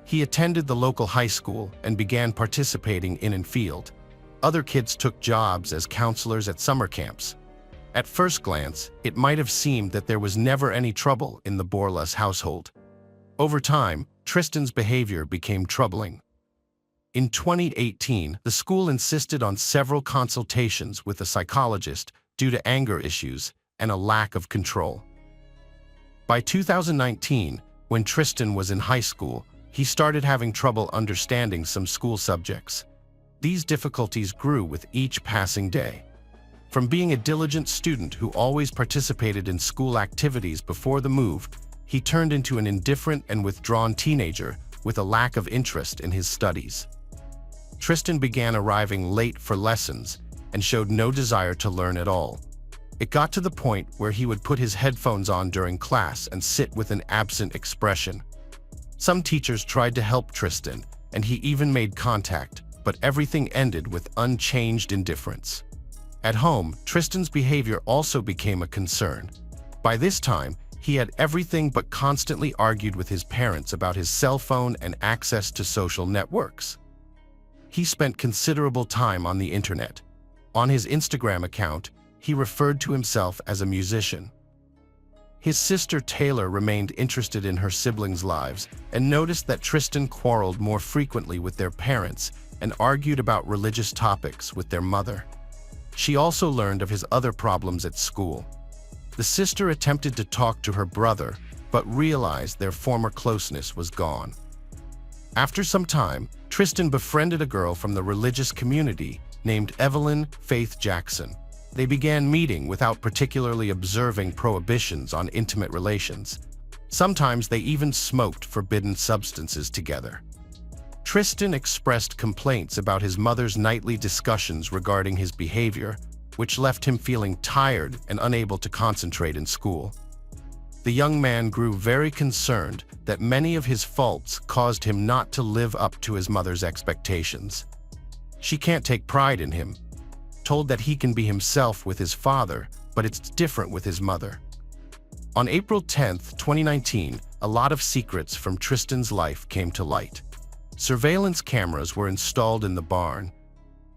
He attended the local high school and began participating in and field. Other kids took jobs as counselors at summer camps. At first glance, it might have seemed that there was never any trouble in the Borlas household. Over time, Tristan's behavior became troubling. In 2018, the school insisted on several consultations with a psychologist due to anger issues and a lack of control. By 2019, when Tristan was in high school, he started having trouble understanding some school subjects. These difficulties grew with each passing day. From being a diligent student who always participated in school activities before the move, he turned into an indifferent and withdrawn teenager with a lack of interest in his studies. Tristan began arriving late for lessons and showed no desire to learn at all. It got to the point where he would put his headphones on during class and sit with an absent expression. Some teachers tried to help Tristan, and he even made contact, but everything ended with unchanged indifference. At home, Tristan's behavior also became a concern. By this time, he had everything but constantly argued with his parents about his cell phone and access to social networks. He spent considerable time on the internet. On his Instagram account, he referred to himself as a musician. His sister Taylor remained interested in her siblings' lives and noticed that Tristan quarreled more frequently with their parents and argued about religious topics with their mother. She also learned of his other problems at school. The sister attempted to talk to her brother, but realized their former closeness was gone. After some time, Tristan befriended a girl from the religious community named Evelyn Faith Jackson. They began meeting without particularly observing prohibitions on intimate relations. Sometimes they even smoked forbidden substances together. Tristan expressed complaints about his mother's nightly discussions regarding his behavior, which left him feeling tired and unable to concentrate in school. The young man grew very concerned that many of his faults caused him not to live up to his mother's expectations. She can't take pride in him, told that he can be himself with his father, but it's different with his mother. On April 10, 2019, a lot of secrets from Tristan's life came to light. Surveillance cameras were installed in the barn.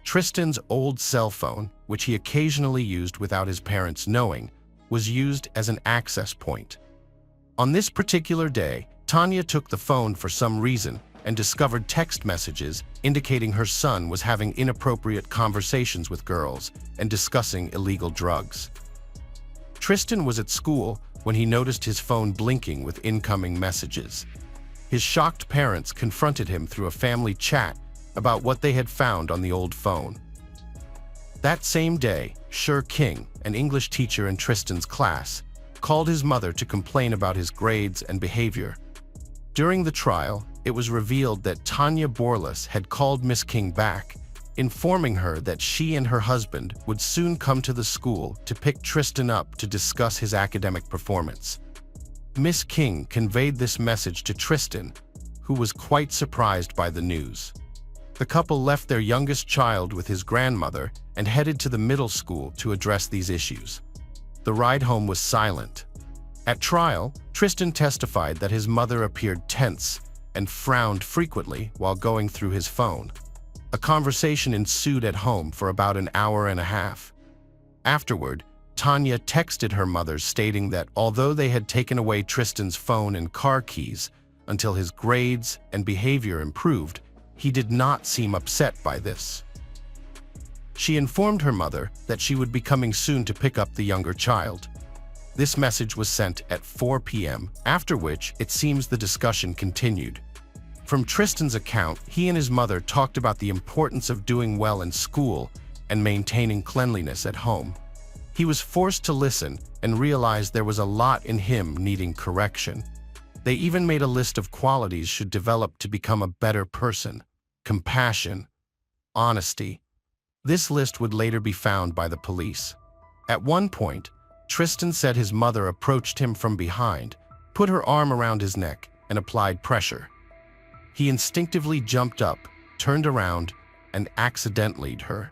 Tristan's old cell phone, which he occasionally used without his parents knowing, was used as an access point. On this particular day, Tanya took the phone for some reason and discovered text messages indicating her son was having inappropriate conversations with girls and discussing illegal drugs. Tristan was at school when he noticed his phone blinking with incoming messages. His shocked parents confronted him through a family chat about what they had found on the old phone. That same day, Sher King, an English teacher in Tristan's class, called his mother to complain about his grades and behavior. During the trial, it was revealed that Tanya Borlas had called Miss King back, informing her that she and her husband would soon come to the school to pick Tristan up to discuss his academic performance. Miss King conveyed this message to Tristan, who was quite surprised by the news. The couple left their youngest child with his grandmother and headed to the middle school to address these issues. The ride home was silent. At trial, Tristan testified that his mother appeared tense and frowned frequently while going through his phone. A conversation ensued at home for about an hour and a half. Afterward, Tanya texted her mother stating that although they had taken away Tristan's phone and car keys until his grades and behavior improved, he did not seem upset by this. She informed her mother that she would be coming soon to pick up the younger child. This message was sent at 4 p.m., after which it seems the discussion continued. From Tristan's account, he and his mother talked about the importance of doing well in school and maintaining cleanliness at home. He was forced to listen and realized there was a lot in him needing correction. They even made a list of qualities should develop to become a better person: compassion, honesty. This list would later be found by the police. At one point, Tristan said his mother approached him from behind, put her arm around his neck, and applied pressure. He instinctively jumped up, turned around, and accidentally hit her.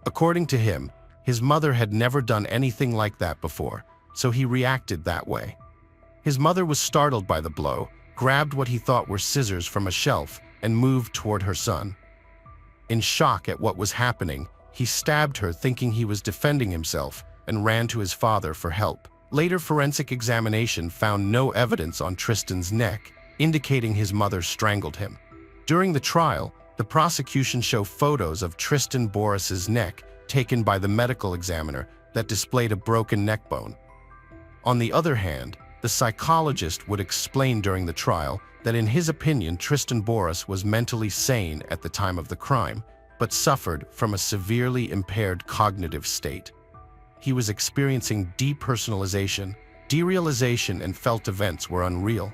According to him, his mother had never done anything like that before, so he reacted that way. His mother was startled by the blow, grabbed what he thought were scissors from a shelf, and moved toward her son. In shock at what was happening, he stabbed her thinking he was defending himself and ran to his father for help. Later forensic examination found no evidence on Tristan's neck, indicating his mother strangled him. During the trial, the prosecution showed photos of Tristan Boris's neck taken by the medical examiner that displayed a broken neck bone. On the other hand, the psychologist would explain during the trial that in his opinion Tristan Boris was mentally sane at the time of the crime, but suffered from a severely impaired cognitive state. He was experiencing depersonalization, derealization, and felt events were unreal.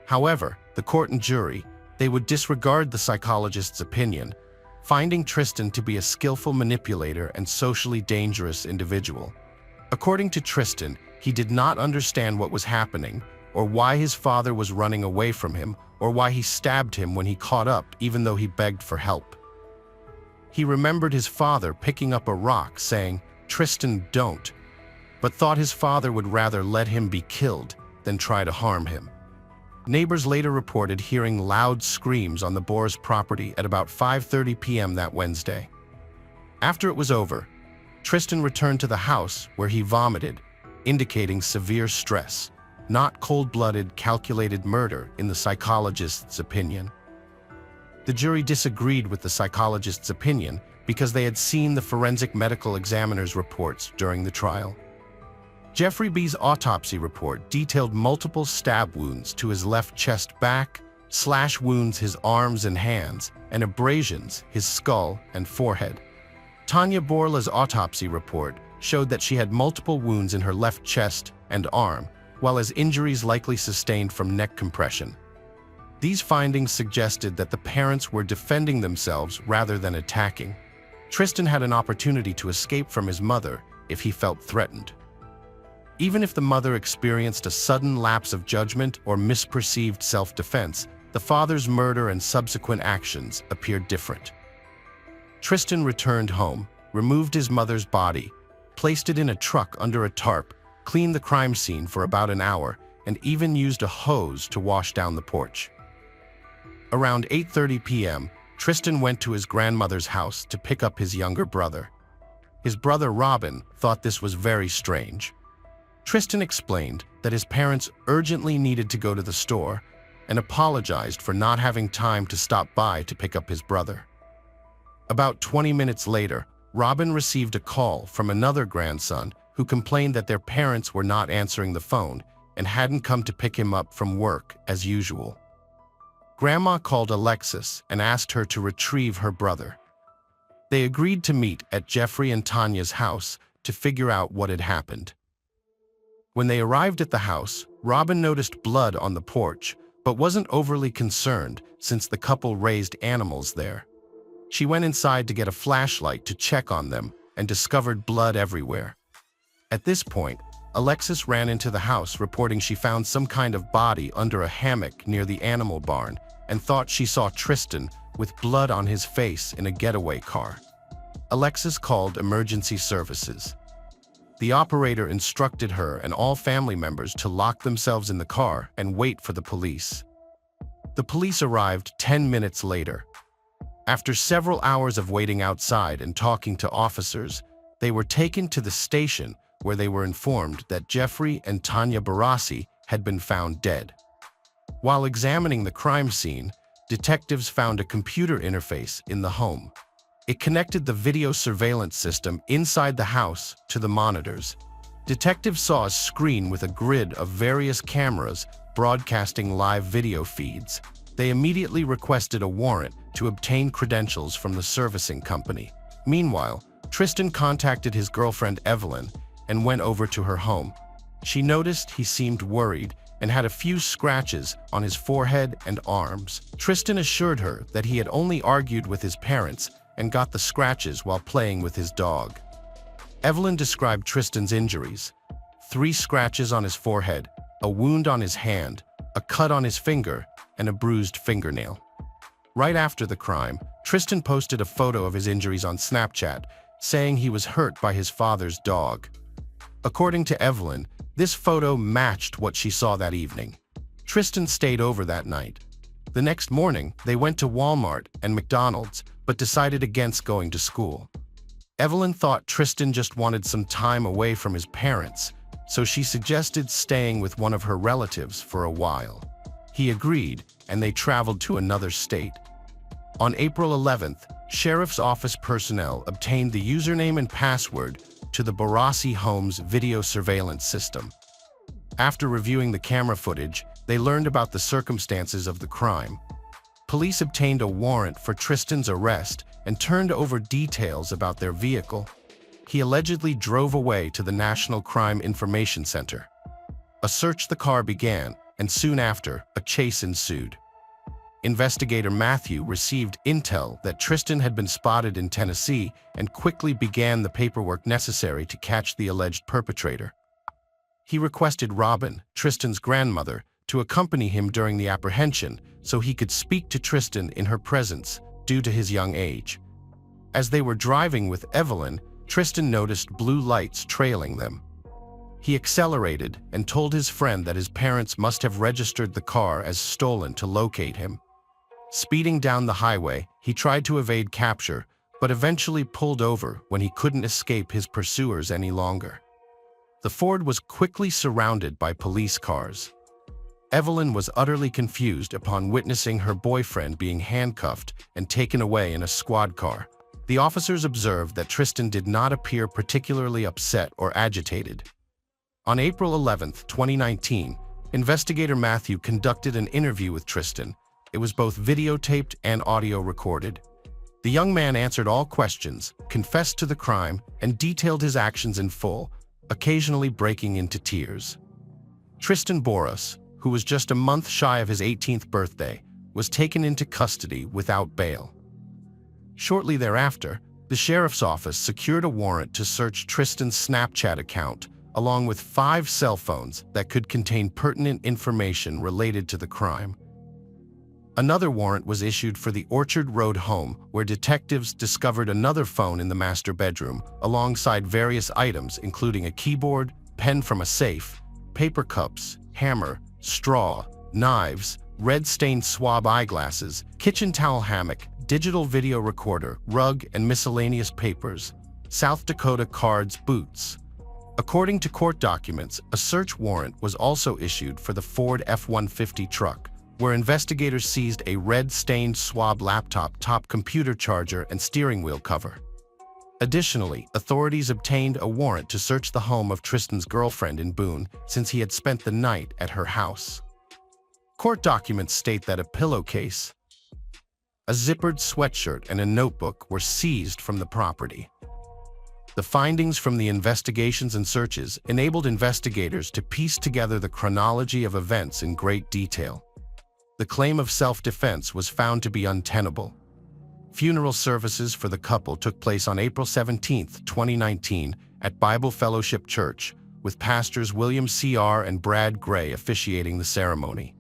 However, the court and jury, they would disregard the psychologist's opinion, finding Tristan to be a skillful manipulator and socially dangerous individual. According to Tristan, he did not understand what was happening, or why his father was running away from him, or why he stabbed him when he caught up even though he begged for help. He remembered his father picking up a rock saying, "Tristan, don't," but thought his father would rather let him be killed than try to harm him. Neighbors later reported hearing loud screams on the Boris property at about 5:30 p.m. that Wednesday. After it was over, Tristan returned to the house where he vomited, indicating severe stress, not cold-blooded, calculated murder in the psychologist's opinion. The jury disagreed with the psychologist's opinion because they had seen the forensic medical examiner's reports during the trial. Jeffrey B.'s autopsy report detailed multiple stab wounds to his left chest back, slash wounds his arms and hands, and abrasions his skull and forehead. Tanya Borla's autopsy report showed that she had multiple wounds in her left chest and arm, while as injuries likely sustained from neck compression. These findings suggested that the parents were defending themselves rather than attacking. Tristan had an opportunity to escape from his mother if he felt threatened. Even if the mother experienced a sudden lapse of judgment or misperceived self-defense, the father's murder and subsequent actions appeared different. Tristan returned home, removed his mother's body, placed it in a truck under a tarp, cleaned the crime scene for about an hour, and even used a hose to wash down the porch. Around 8:30 p.m., Tristan went to his grandmother's house to pick up his younger brother. His brother Robin thought this was very strange. Tristan explained that his parents urgently needed to go to the store and apologized for not having time to stop by to pick up his brother. About 20 minutes later, Robin received a call from another grandson who complained that their parents were not answering the phone and hadn't come to pick him up from work as usual. Grandma called Alexis and asked her to retrieve her brother. They agreed to meet at Jeffrey and Tanya's house to figure out what had happened. When they arrived at the house, Robin noticed blood on the porch, but wasn't overly concerned since the couple raised animals there. She went inside to get a flashlight to check on them and discovered blood everywhere. At this point, Alexis ran into the house reporting she found some kind of body under a hammock near the animal barn and thought she saw Tristan with blood on his face in a getaway car. Alexis called emergency services. The operator instructed her and all family members to lock themselves in the car and wait for the police. The police arrived 10 minutes later. After several hours of waiting outside and talking to officers, they were taken to the station where they were informed that Jeffrey and Tanya Barassi had been found dead. While examining the crime scene, detectives found a computer interface in the home. It connected the video surveillance system inside the house to the monitors. Detectives saw a screen with a grid of various cameras broadcasting live video feeds. They immediately requested a warrant to obtain credentials from the servicing company. Meanwhile, Tristan contacted his girlfriend Evelyn and went over to her home. She noticed he seemed worried and had a few scratches on his forehead and arms. Tristan assured her that he had only argued with his parents and got the scratches while playing with his dog. Evelyn described Tristan's injuries: 3 scratches on his forehead, a wound on his hand, a cut on his finger, and a bruised fingernail. Right after the crime, Tristan posted a photo of his injuries on Snapchat, saying he was hurt by his father's dog. According to Evelyn, this photo matched what she saw that evening. Tristan stayed over that night. The next morning, they went to Walmart and McDonald's, but decided against going to school. Evelyn thought Tristan just wanted some time away from his parents, so she suggested staying with one of her relatives for a while. He agreed, and they traveled to another state. On April 11th, Sheriff's Office personnel obtained the username and password to the Barassi home's video surveillance system. After reviewing the camera footage, they learned about the circumstances of the crime. Police obtained a warrant for Tristan's arrest and turned over details about their vehicle. He allegedly drove away to the National Crime Information Center. A search of the car began, and soon after, a chase ensued. Investigator Matthew received intel that Tristan had been spotted in Tennessee and quickly began the paperwork necessary to catch the alleged perpetrator. He requested Robin, Tristan's grandmother, to accompany him during the apprehension so he could speak to Tristan in her presence due to his young age. As they were driving with Evelyn, Tristan noticed blue lights trailing them. He accelerated and told his friend that his parents must have registered the car as stolen to locate him. Speeding down the highway, he tried to evade capture, but eventually pulled over when he couldn't escape his pursuers any longer. The Ford was quickly surrounded by police cars. Evelyn was utterly confused upon witnessing her boyfriend being handcuffed and taken away in a squad car. The officers observed that Tristan did not appear particularly upset or agitated. On April 11, 2019, investigator Matthew conducted an interview with Tristan. It was both videotaped and audio recorded. The young man answered all questions, confessed to the crime, and detailed his actions in full, occasionally breaking into tears. Tristan Boras, who was just a month shy of his 18th birthday, was taken into custody without bail. Shortly thereafter, the sheriff's office secured a warrant to search Tristan's Snapchat account, along with 5 cell phones that could contain pertinent information related to the crime. Another warrant was issued for the Orchard Road home, where detectives discovered another phone in the master bedroom, alongside various items including a keyboard, pen from a safe, paper cups, hammer, straw, knives, red-stained swab eyeglasses, kitchen towel hammock, digital video recorder, rug, and miscellaneous papers, South Dakota cards, boots. According to court documents, a search warrant was also issued for the Ford F-150 truck, where investigators seized a red-stained swab laptop, top computer charger, and steering wheel cover. Additionally, authorities obtained a warrant to search the home of Tristan's girlfriend in Boone, since he had spent the night at her house. Court documents state that a pillowcase, a zippered sweatshirt, and a notebook were seized from the property. The findings from the investigations and searches enabled investigators to piece together the chronology of events in great detail. The claim of self-defense was found to be untenable. Funeral services for the couple took place on April 17, 2019, at Bible Fellowship Church, with pastors William C.R. and Brad Gray officiating the ceremony.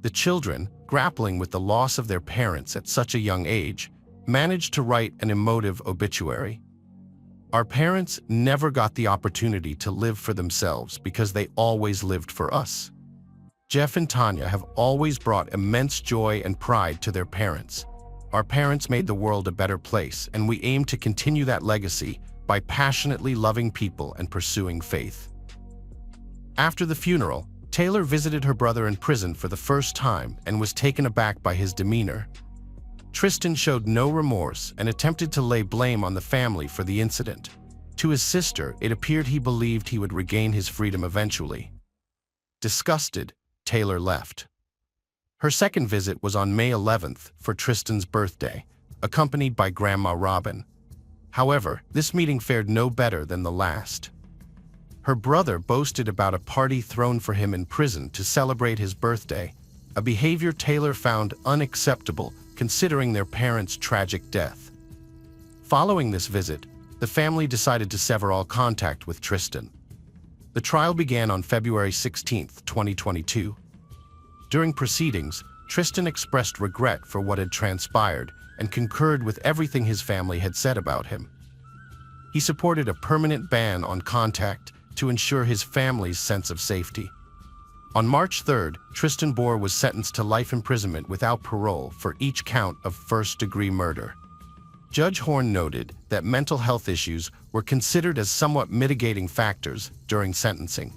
The children, grappling with the loss of their parents at such a young age, managed to write an emotive obituary. "Our parents never got the opportunity to live for themselves because they always lived for us. Jeff and Tanya have always brought immense joy and pride to their parents. Our parents made the world a better place, and we aim to continue that legacy by passionately loving people and pursuing faith." After the funeral, Taylor visited her brother in prison for the first time and was taken aback by his demeanor. Tristan showed no remorse and attempted to lay blame on the family for the incident. To his sister, it appeared he believed he would regain his freedom eventually. Disgusted, Taylor left. Her second visit was on May 11th for Tristan's birthday, accompanied by Grandma Robin. However, this meeting fared no better than the last. Her brother boasted about a party thrown for him in prison to celebrate his birthday, a behavior Taylor found unacceptable considering their parents' tragic death. Following this visit, the family decided to sever all contact with Tristan. The trial began on February 16, 2022. During proceedings, Tristan expressed regret for what had transpired and concurred with everything his family had said about him. He supported a permanent ban on contact to ensure his family's sense of safety. On March 3rd, Tristan Bohr was sentenced to life imprisonment without parole for each count of first-degree murder. Judge Horn noted that mental health issues were considered as somewhat mitigating factors during sentencing.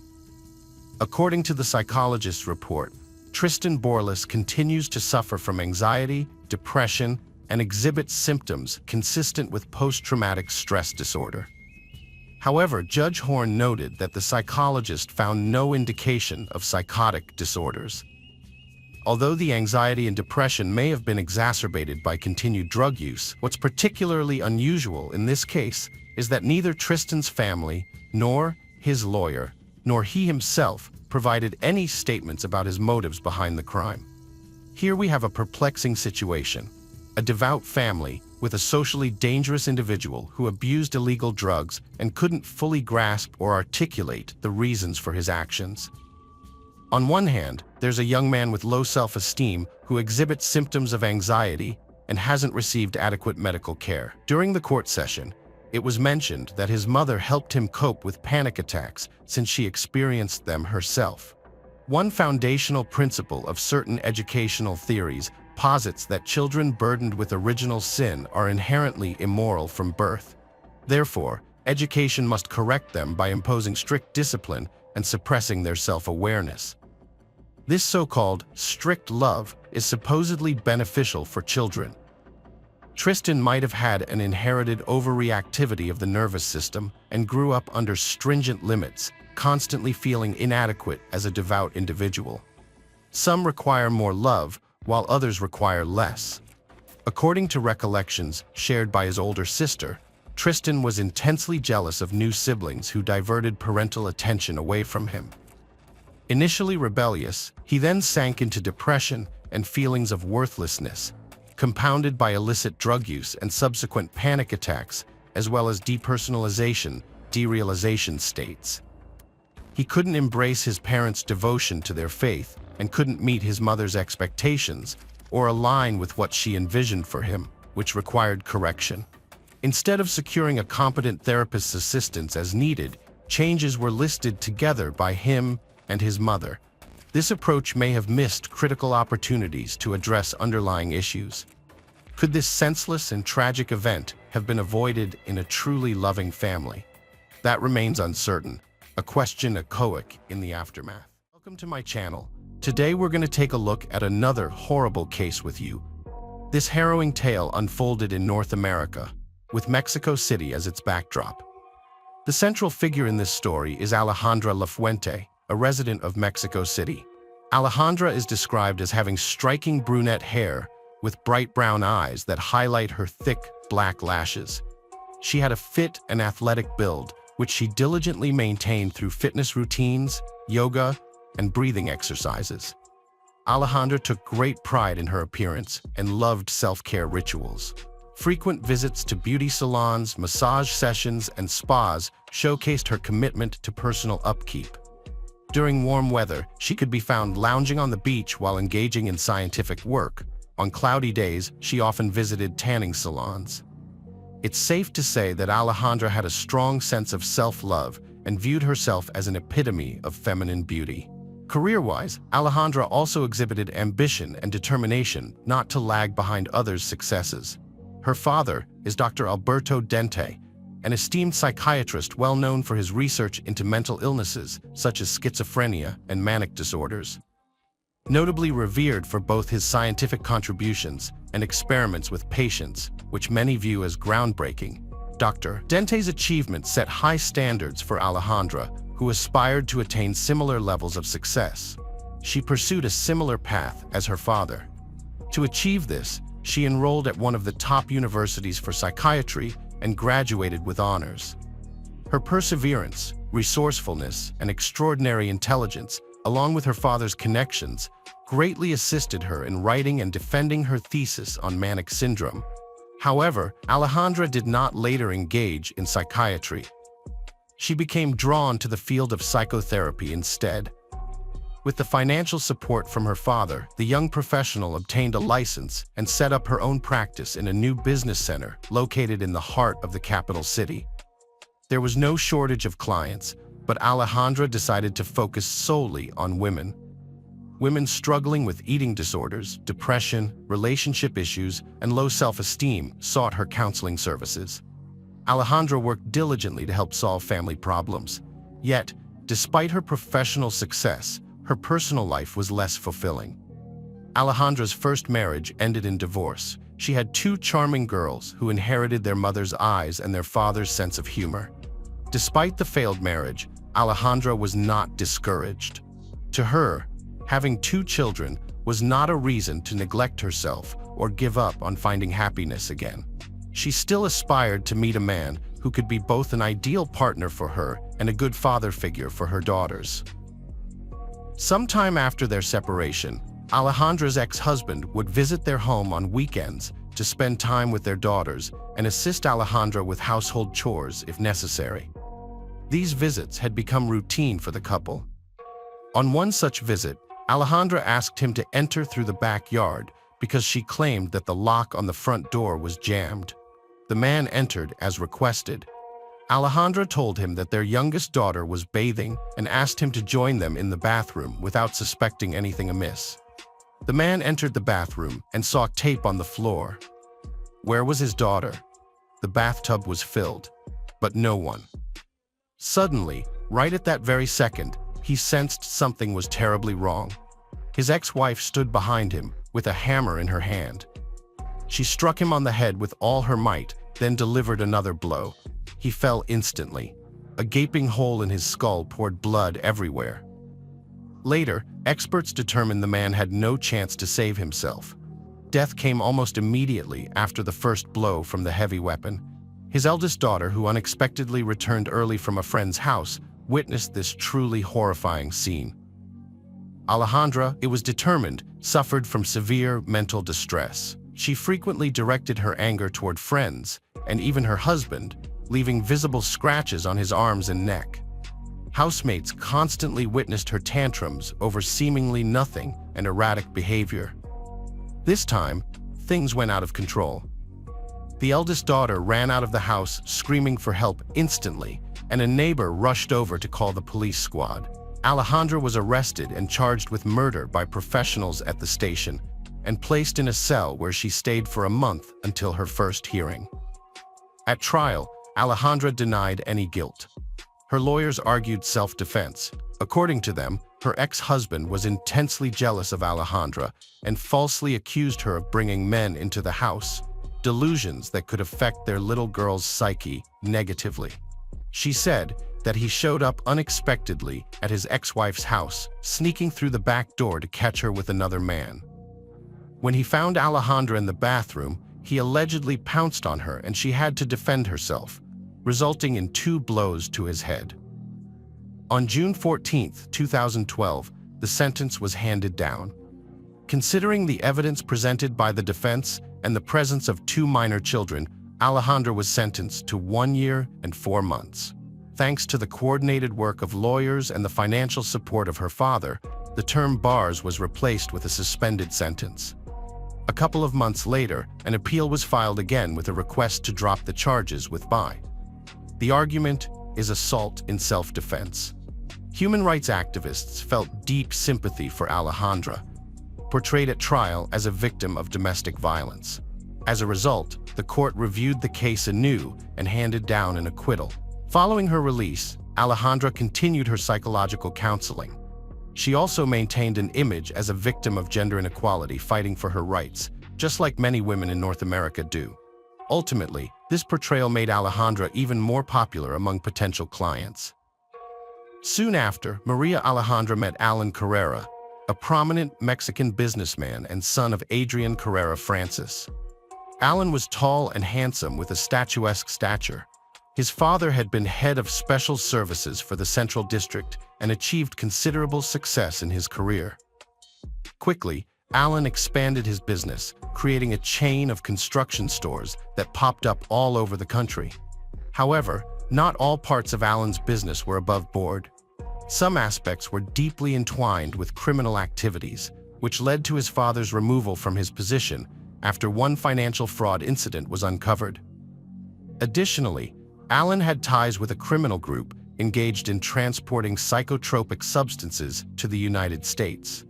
According to the psychologist's report, Tristan Borlas continues to suffer from anxiety, depression, and exhibits symptoms consistent with post-traumatic stress disorder. However, Judge Horn noted that the psychologist found no indication of psychotic disorders. Although the anxiety and depression may have been exacerbated by continued drug use, what's particularly unusual in this case is that neither Tristan's family, nor his lawyer, nor he himself provided any statements about his motives behind the crime. Here we have a perplexing situation: a devout family with a socially dangerous individual who abused illegal drugs and couldn't fully grasp or articulate the reasons for his actions. On one hand, there's a young man with low self-esteem who exhibits symptoms of anxiety and hasn't received adequate medical care. During the court session, it was mentioned that his mother helped him cope with panic attacks since she experienced them herself. One foundational principle of certain educational theories posits that children burdened with original sin are inherently immoral from birth. Therefore, education must correct them by imposing strict discipline and suppressing their self-awareness. This so-called strict love is supposedly beneficial for children. Tristan might have had an inherited overreactivity of the nervous system and grew up under stringent limits, constantly feeling inadequate as a devout individual. Some require more love, while others require less. According to recollections shared by his older sister, Tristan was intensely jealous of new siblings who diverted parental attention away from him. Initially rebellious, he then sank into depression and feelings of worthlessness, compounded by illicit drug use and subsequent panic attacks, as well as depersonalization, derealization states. He couldn't embrace his parents' devotion to their faith and couldn't meet his mother's expectations or align with what she envisioned for him, which required correction. Instead of securing a competent therapist's assistance as needed, changes were listed together by him and his mother. This approach may have missed critical opportunities to address underlying issues. Could this senseless and tragic event have been avoided in a truly loving family? That remains uncertain, a question echoic in the aftermath. Welcome to my channel. Today we're going to take a look at another horrible case with you. This harrowing tale unfolded in North America, with Mexico City as its backdrop. The central figure in this story is Alejandra Lafuente, a resident of Mexico City. Alejandra is described as having striking brunette hair with bright brown eyes that highlight her thick, black lashes. She had a fit and athletic build, which she diligently maintained through fitness routines, yoga, and breathing exercises. Alejandra took great pride in her appearance and loved self-care rituals. Frequent visits to beauty salons, massage sessions, and spas showcased her commitment to personal upkeep. During warm weather, she could be found lounging on the beach while engaging in scientific work. On cloudy days, she often visited tanning salons. It's safe to say that Alejandra had a strong sense of self-love and viewed herself as an epitome of feminine beauty. Career-wise, Alejandra also exhibited ambition and determination not to lag behind others' successes. Her father is Dr. Alberto Dente, an esteemed psychiatrist well known for his research into mental illnesses such as schizophrenia and manic disorders. Notably revered for both his scientific contributions and experiments with patients, which many view as groundbreaking, Dr. Dente's achievements set high standards for Alejandra, who aspired to attain similar levels of success. She pursued a similar path as her father. To achieve this, she enrolled at one of the top universities for psychiatry and graduated with honors. Her perseverance, resourcefulness, and extraordinary intelligence, along with her father's connections, greatly assisted her in writing and defending her thesis on manic syndrome. However, Alejandra did not later engage in psychiatry. She became drawn to the field of psychotherapy instead. With the financial support from her father, the young professional obtained a license and set up her own practice in a new business center located in the heart of the capital city. There was no shortage of clients, but Alejandra decided to focus solely on women. Women struggling with eating disorders, depression, relationship issues, and low self-esteem sought her counseling services. Alejandra worked diligently to help solve family problems. Yet, despite her professional success, her personal life was less fulfilling. Alejandra's first marriage ended in divorce. She had two charming girls who inherited their mother's eyes and their father's sense of humor. Despite the failed marriage, Alejandra was not discouraged. To her, having two children was not a reason to neglect herself or give up on finding happiness again. She still aspired to meet a man who could be both an ideal partner for her and a good father figure for her daughters. Sometime after their separation, Alejandra's ex-husband would visit their home on weekends to spend time with their daughters and assist Alejandra with household chores if necessary. These visits had become routine for the couple. On one such visit, Alejandra asked him to enter through the backyard because she claimed that the lock on the front door was jammed. The man entered as requested. Alejandra told him that their youngest daughter was bathing and asked him to join them in the bathroom without suspecting anything amiss. The man entered the bathroom and saw tape on the floor. Where was his daughter? The bathtub was filled, but no one. Suddenly, right at that very second, he sensed something was terribly wrong. His ex-wife stood behind him with a hammer in her hand. She struck him on the head with all her might, then delivered another blow. He fell instantly. A gaping hole in his skull poured blood everywhere. Later, experts determined the man had no chance to save himself. Death came almost immediately after the first blow from the heavy weapon. His eldest daughter, who unexpectedly returned early from a friend's house, witnessed this truly horrifying scene. Alejandra, it was determined, suffered from severe mental distress. She frequently directed her anger toward friends, and even her husband, leaving visible scratches on his arms and neck. Housemates constantly witnessed her tantrums over seemingly nothing and erratic behavior. This time, things went out of control. The eldest daughter ran out of the house screaming for help instantly, and a neighbor rushed over to call the police squad. Alejandra was arrested and charged with murder by professionals at the station and placed in a cell where she stayed for a month until her first hearing. At trial, Alejandra denied any guilt. Her lawyers argued self-defense. According to them, her ex-husband was intensely jealous of Alejandra and falsely accused her of bringing men into the house, delusions that could affect their little girl's psyche negatively. She said that he showed up unexpectedly at his ex-wife's house, sneaking through the back door to catch her with another man. When he found Alejandra in the bathroom, he allegedly pounced on her and she had to defend herself, resulting in 2 blows to his head. On June 14, 2012, the sentence was handed down. Considering the evidence presented by the defense and the presence of 2 minor children, Alejandra was sentenced to 1 year and 4 months. Thanks to the coordinated work of lawyers and the financial support of her father, the term bars was replaced with a suspended sentence. A couple of months later, an appeal was filed again with a request to drop the charges with by. The argument is assault in self-defense. Human rights activists felt deep sympathy for Alejandra, portrayed at trial as a victim of domestic violence. As a result, the court reviewed the case anew and handed down an acquittal. Following her release, Alejandra continued her psychological counseling. She also maintained an image as a victim of gender inequality, fighting for her rights, just like many women in North America do. Ultimately, this portrayal made Alejandra even more popular among potential clients. Soon after, Maria Alejandra met Alan Carrera, a prominent Mexican businessman and son of Adrian Carrera Francis. Alan was tall and handsome with a statuesque stature. His father had been head of special services for the Central District and achieved considerable success in his career. Quickly, Alan expanded his business, creating a chain of construction stores that popped up all over the country. However, not all parts of Alan's business were above board. Some aspects were deeply entwined with criminal activities, which led to his father's removal from his position after one financial fraud incident was uncovered. Additionally, Allen had ties with a criminal group engaged in transporting psychotropic substances to the United States.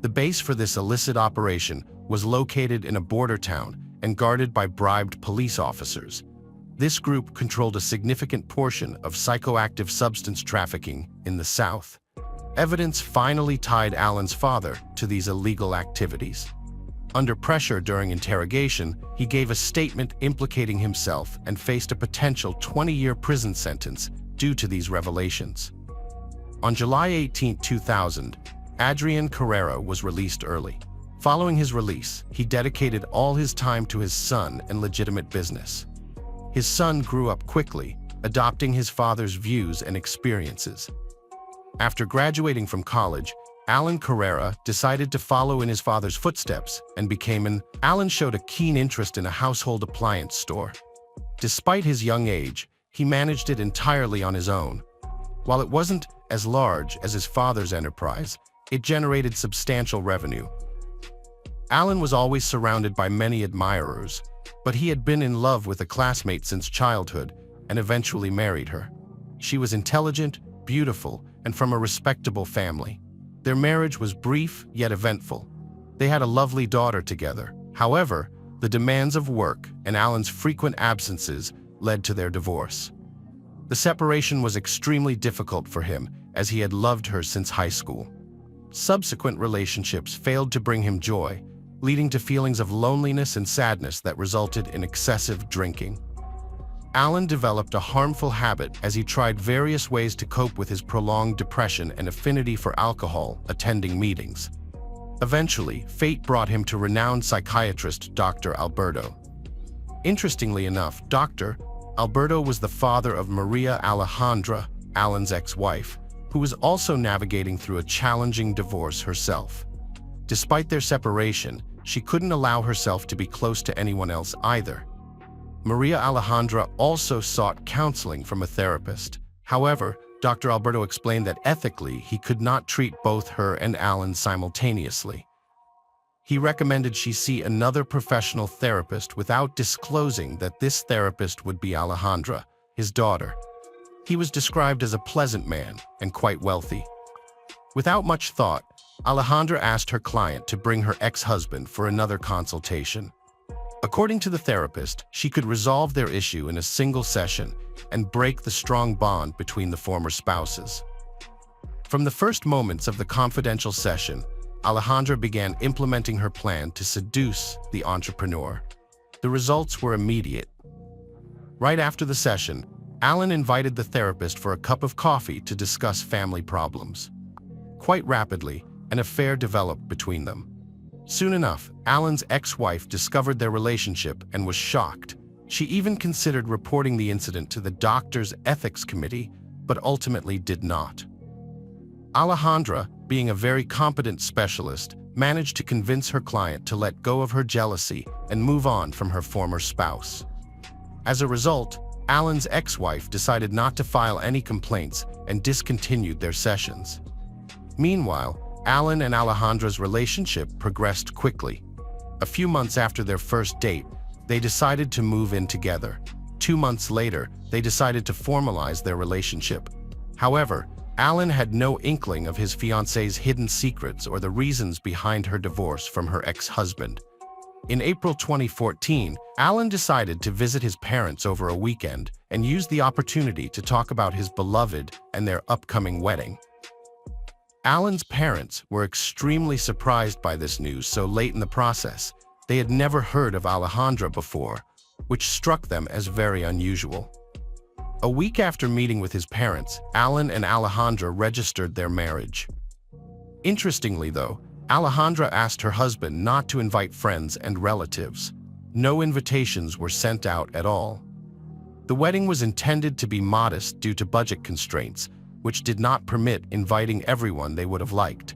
The base for this illicit operation was located in a border town and guarded by bribed police officers. This group controlled a significant portion of psychoactive substance trafficking in the South. Evidence finally tied Allen's father to these illegal activities. Under pressure during interrogation, he gave a statement implicating himself and faced a potential 20-year prison sentence due to these revelations. On July 18, 2000, Adrian Carrera was released early. Following his release, he dedicated all his time to his son and legitimate business. His son grew up quickly, adopting his father's views and experiences. After graduating from college, Allen Carrera decided to follow in his father's footsteps and Allen showed a keen interest in a household appliance store. Despite his young age, he managed it entirely on his own. While it wasn't as large as his father's enterprise, it generated substantial revenue. Allen was always surrounded by many admirers, but he had been in love with a classmate since childhood and eventually married her. She was intelligent, beautiful, and from a respectable family. Their marriage was brief yet eventful. They had a lovely daughter together. However, the demands of work and Allen's frequent absences led to their divorce. The separation was extremely difficult for him, as he had loved her since high school. Subsequent relationships failed to bring him joy, leading to feelings of loneliness and sadness that resulted in excessive drinking. Allen developed a harmful habit as he tried various ways to cope with his prolonged depression and affinity for alcohol, attending meetings. Eventually, fate brought him to renowned psychiatrist Dr. Alberto. Interestingly enough, Dr. Alberto was the father of Maria Alejandra, Allen's ex-wife, who was also navigating through a challenging divorce herself. Despite their separation, she couldn't allow herself to be close to anyone else either. Maria Alejandra also sought counseling from a therapist. However, Dr. Alberto explained that ethically he could not treat both her and Allen simultaneously. He recommended she see another professional therapist without disclosing that this therapist would be Alejandra, his daughter. He was described as a pleasant man and quite wealthy. Without much thought, Alejandra asked her client to bring her ex-husband for another consultation. According to the therapist, she could resolve their issue in a single session and break the strong bond between the former spouses. From the first moments of the confidential session, Alejandra began implementing her plan to seduce the entrepreneur. The results were immediate. Right after the session, Allen invited the therapist for a cup of coffee to discuss family problems. Quite rapidly, an affair developed between them. Soon enough, Allen's ex-wife discovered their relationship and was shocked. She even considered reporting the incident to the doctor's ethics committee, but ultimately did not. Alejandra, being a very competent specialist, managed to convince her client to let go of her jealousy and move on from her former spouse. As a result, Allen's ex-wife decided not to file any complaints and discontinued their sessions. Meanwhile, Allen and Alejandra's relationship progressed quickly. A few months after their first date, they decided to move in together. 2 months later, they decided to formalize their relationship. However, Allen had no inkling of his fiancée's hidden secrets or the reasons behind her divorce from her ex-husband. In April 2014, Allen decided to visit his parents over a weekend and used the opportunity to talk about his beloved and their upcoming wedding. Allen's parents were extremely surprised by this news so late in the process. They had never heard of Alejandra before, which struck them as very unusual. A week after meeting with his parents, Allen and Alejandra registered their marriage. Interestingly though, Alejandra asked her husband not to invite friends and relatives. No invitations were sent out at all. The wedding was intended to be modest due to budget constraints, which did not permit inviting everyone they would have liked.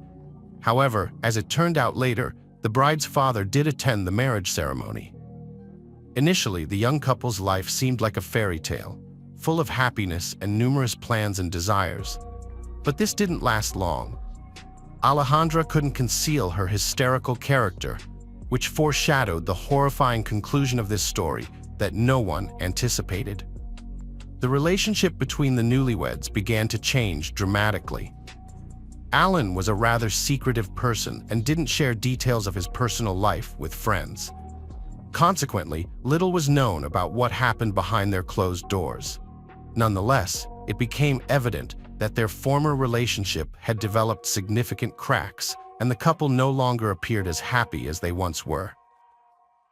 However, as it turned out later, the bride's father did attend the marriage ceremony. Initially, the young couple's life seemed like a fairy tale, full of happiness and numerous plans and desires. But this didn't last long. Alejandra couldn't conceal her hysterical character, which foreshadowed the horrifying conclusion of this story that no one anticipated. The relationship between the newlyweds began to change dramatically. Alan was a rather secretive person and didn't share details of his personal life with friends. Consequently, little was known about what happened behind their closed doors. Nonetheless, it became evident that their former relationship had developed significant cracks, and the couple no longer appeared as happy as they once were.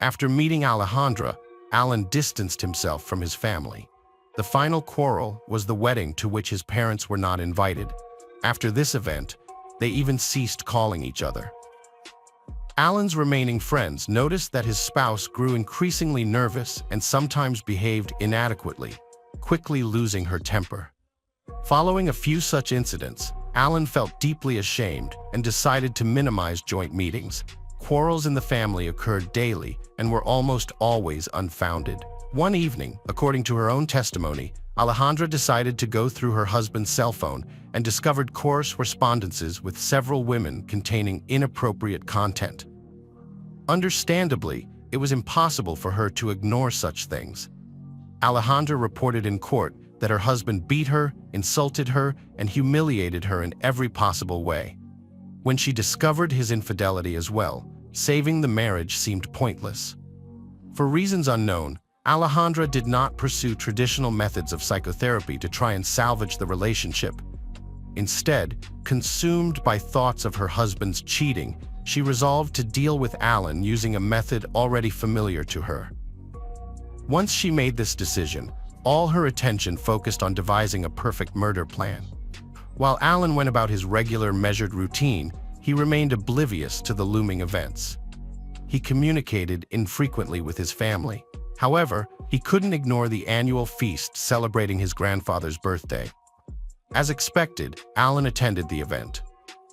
After meeting Alejandra, Alan distanced himself from his family. The final quarrel was the wedding to which his parents were not invited. After this event, they even ceased calling each other. Alan's remaining friends noticed that his spouse grew increasingly nervous and sometimes behaved inadequately, quickly losing her temper. Following a few such incidents, Alan felt deeply ashamed and decided to minimize joint meetings. Quarrels in the family occurred daily and were almost always unfounded. One evening, according to her own testimony, Alejandra decided to go through her husband's cell phone and discovered correspondences with several women containing inappropriate content. Understandably, it was impossible for her to ignore such things. Alejandra reported in court that her husband beat her, insulted her, and humiliated her in every possible way. When she discovered his infidelity as well, saving the marriage seemed pointless. For reasons unknown, Alejandra did not pursue traditional methods of psychotherapy to try and salvage the relationship. Instead, consumed by thoughts of her husband's cheating, she resolved to deal with Alan using a method already familiar to her. Once she made this decision, all her attention focused on devising a perfect murder plan. While Alan went about his regular, measured routine, he remained oblivious to the looming events. He communicated infrequently with his family. However, he couldn't ignore the annual feast celebrating his grandfather's birthday. As expected, Alan attended the event.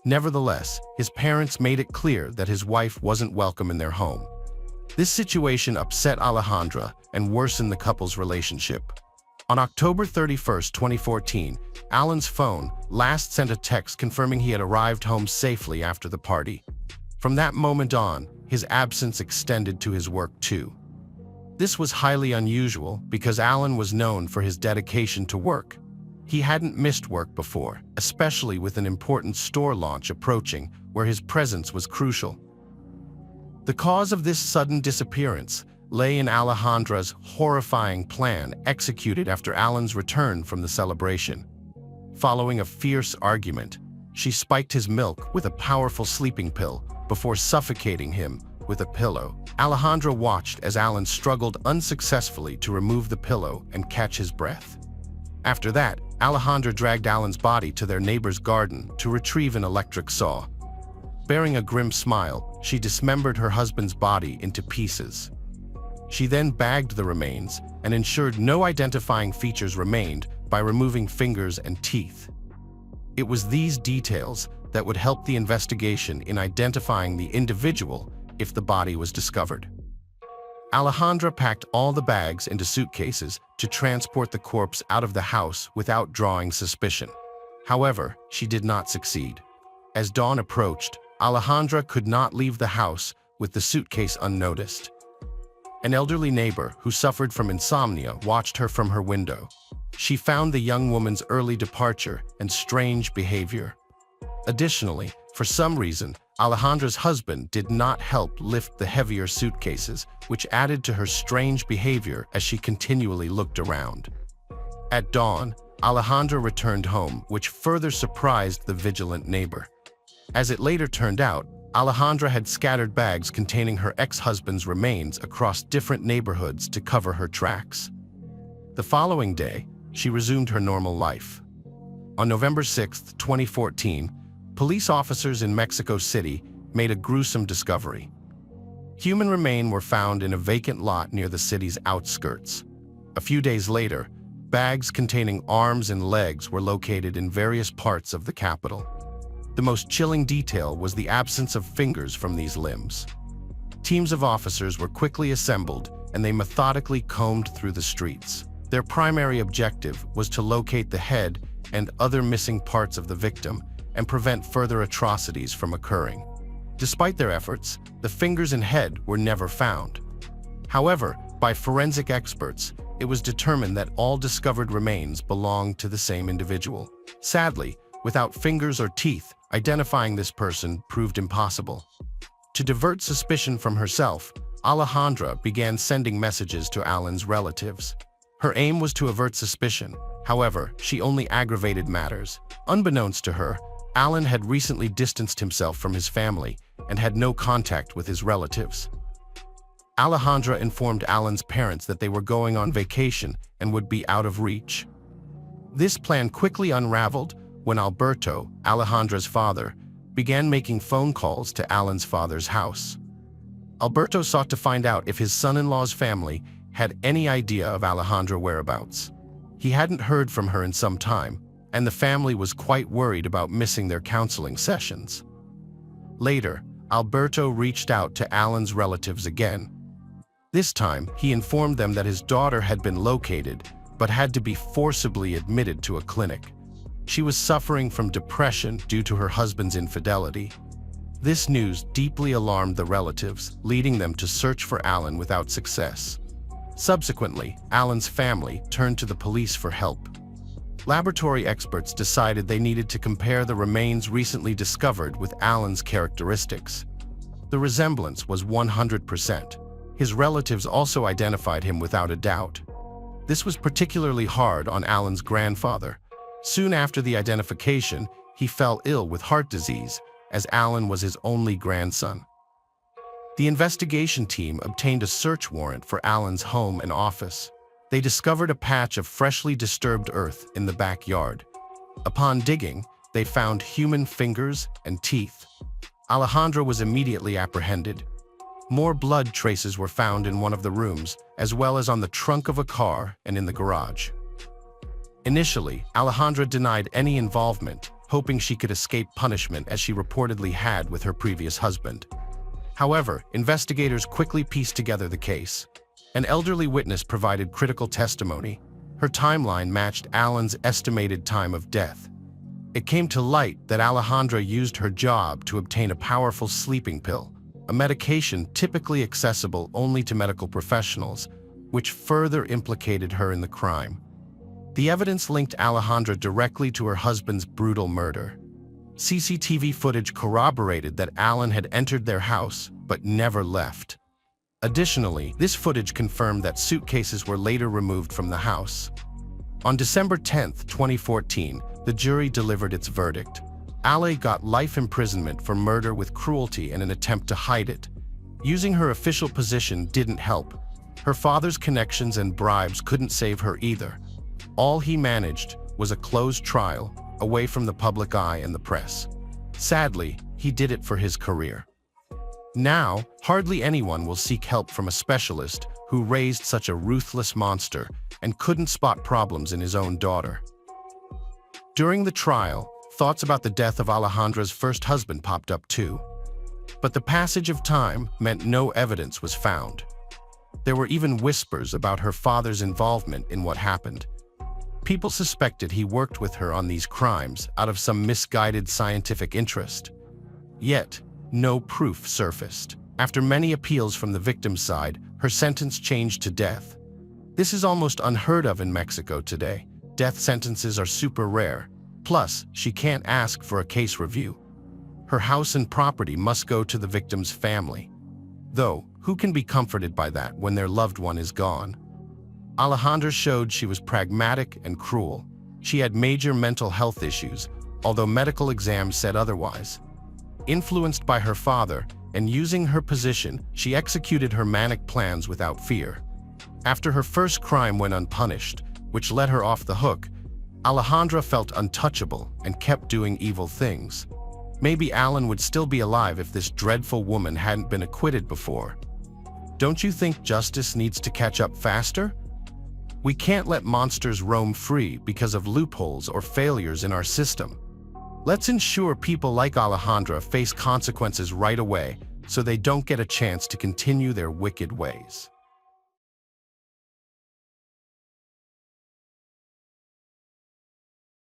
Nevertheless, his parents made it clear that his wife wasn't welcome in their home. This situation upset Alejandra and worsened the couple's relationship. On October 31, 2014, Alan's phone last sent a text confirming he had arrived home safely after the party. From that moment on, his absence extended to his work too. This was highly unusual because Alan was known for his dedication to work. He hadn't missed work before, especially with an important store launch approaching where his presence was crucial. The cause of this sudden disappearance lay in Alejandra's horrifying plan executed after Alan's return from the celebration. Following a fierce argument, she spiked his milk with a powerful sleeping pill before suffocating him with a pillow. Alejandra watched as Alan struggled unsuccessfully to remove the pillow and catch his breath. After that, Alejandra dragged Alan's body to their neighbor's garden to retrieve an electric saw. Bearing a grim smile, she dismembered her husband's body into pieces. She then bagged the remains and ensured no identifying features remained by removing fingers and teeth. It was these details that would help the investigation in identifying the individual if the body was discovered. Alejandra packed all the bags into suitcases to transport the corpse out of the house without drawing suspicion. However, she did not succeed. As dawn approached, Alejandra could not leave the house with the suitcase unnoticed. An elderly neighbor who suffered from insomnia watched her from her window. She found the young woman's early departure and strange behavior. Additionally, for some reason, Alejandra's husband did not help lift the heavier suitcases, which added to her strange behavior as she continually looked around. At dawn, Alejandra returned home, which further surprised the vigilant neighbor. As it later turned out, Alejandra had scattered bags containing her ex-husband's remains across different neighborhoods to cover her tracks. The following day, she resumed her normal life. On November 6, 2014, police officers in Mexico City made a gruesome discovery. Human remains were found in a vacant lot near the city's outskirts. A few days later, bags containing arms and legs were located in various parts of the capital. The most chilling detail was the absence of fingers from these limbs. Teams of officers were quickly assembled and they methodically combed through the streets. Their primary objective was to locate the head and other missing parts of the victim and prevent further atrocities from occurring. Despite their efforts, the fingers and head were never found. However, by forensic experts, it was determined that all discovered remains belonged to the same individual. Sadly, without fingers or teeth, identifying this person proved impossible. To divert suspicion from herself, Alejandra began sending messages to Alan's relatives. Her aim was to avert suspicion. However, she only aggravated matters. Unbeknownst to her, Alan had recently distanced himself from his family and had no contact with his relatives. Alejandra informed Alan's parents that they were going on vacation and would be out of reach. This plan quickly unraveled when Alberto, Alejandra's father, began making phone calls to Alan's father's house. Alberto sought to find out if his son-in-law's family had any idea of Alejandra's whereabouts. He hadn't heard from her in some time, and the family was quite worried about missing their counseling sessions. Later, Alberto reached out to Alan's relatives again. This time, he informed them that his daughter had been located but had to be forcibly admitted to a clinic. She was suffering from depression due to her husband's infidelity. This news deeply alarmed the relatives, leading them to search for Alan without success. Subsequently, Alan's family turned to the police for help. Laboratory experts decided they needed to compare the remains recently discovered with Alan's characteristics. The resemblance was 100%. His relatives also identified him without a doubt. This was particularly hard on Alan's grandfather. Soon after the identification, he fell ill with heart disease, as Alan was his only grandson. The investigation team obtained a search warrant for Alan's home and office. They discovered a patch of freshly disturbed earth in the backyard. Upon digging, they found human fingers and teeth. Alejandra was immediately apprehended. More blood traces were found in one of the rooms, as well as on the trunk of a car and in the garage. Initially, Alejandra denied any involvement, hoping she could escape punishment as she reportedly had with her previous husband. However, investigators quickly pieced together the case. An elderly witness provided critical testimony. Her timeline matched Alan's estimated time of death. It came to light that Alejandra used her job to obtain a powerful sleeping pill, a medication typically accessible only to medical professionals, which further implicated her in the crime. The evidence linked Alejandra directly to her husband's brutal murder. CCTV footage corroborated that Alan had entered their house but never left. Additionally, this footage confirmed that suitcases were later removed from the house. On December 10, 2014, the jury delivered its verdict. Ale got life imprisonment for murder with cruelty and an attempt to hide it. Using her official position didn't help. Her father's connections and bribes couldn't save her either. All he managed was a closed trial, away from the public eye and the press. Sadly, he did it for his career. Now, hardly anyone will seek help from a specialist who raised such a ruthless monster and couldn't spot problems in his own daughter. During the trial, thoughts about the death of Alejandra's first husband popped up too. But the passage of time meant no evidence was found. There were even whispers about her father's involvement in what happened. People suspected he worked with her on these crimes out of some misguided scientific interest. Yet, no proof surfaced. After many appeals from the victim's side, her sentence changed to death. This is almost unheard of in Mexico today. Death sentences are super rare. Plus, she can't ask for a case review. Her house and property must go to the victim's family. Though, who can be comforted by that when their loved one is gone? Alejandra showed she was pragmatic and cruel. She had major mental health issues, although medical exams said otherwise. Influenced by her father and using her position, she executed her manic plans without fear. After her first crime went unpunished, which let her off the hook, Alejandra felt untouchable and kept doing evil things. Maybe Alan would still be alive if this dreadful woman hadn't been acquitted before. Don't you think justice needs to catch up faster? We can't let monsters roam free because of loopholes or failures in our system. Let's ensure people like Alejandra face consequences right away so they don't get a chance to continue their wicked ways.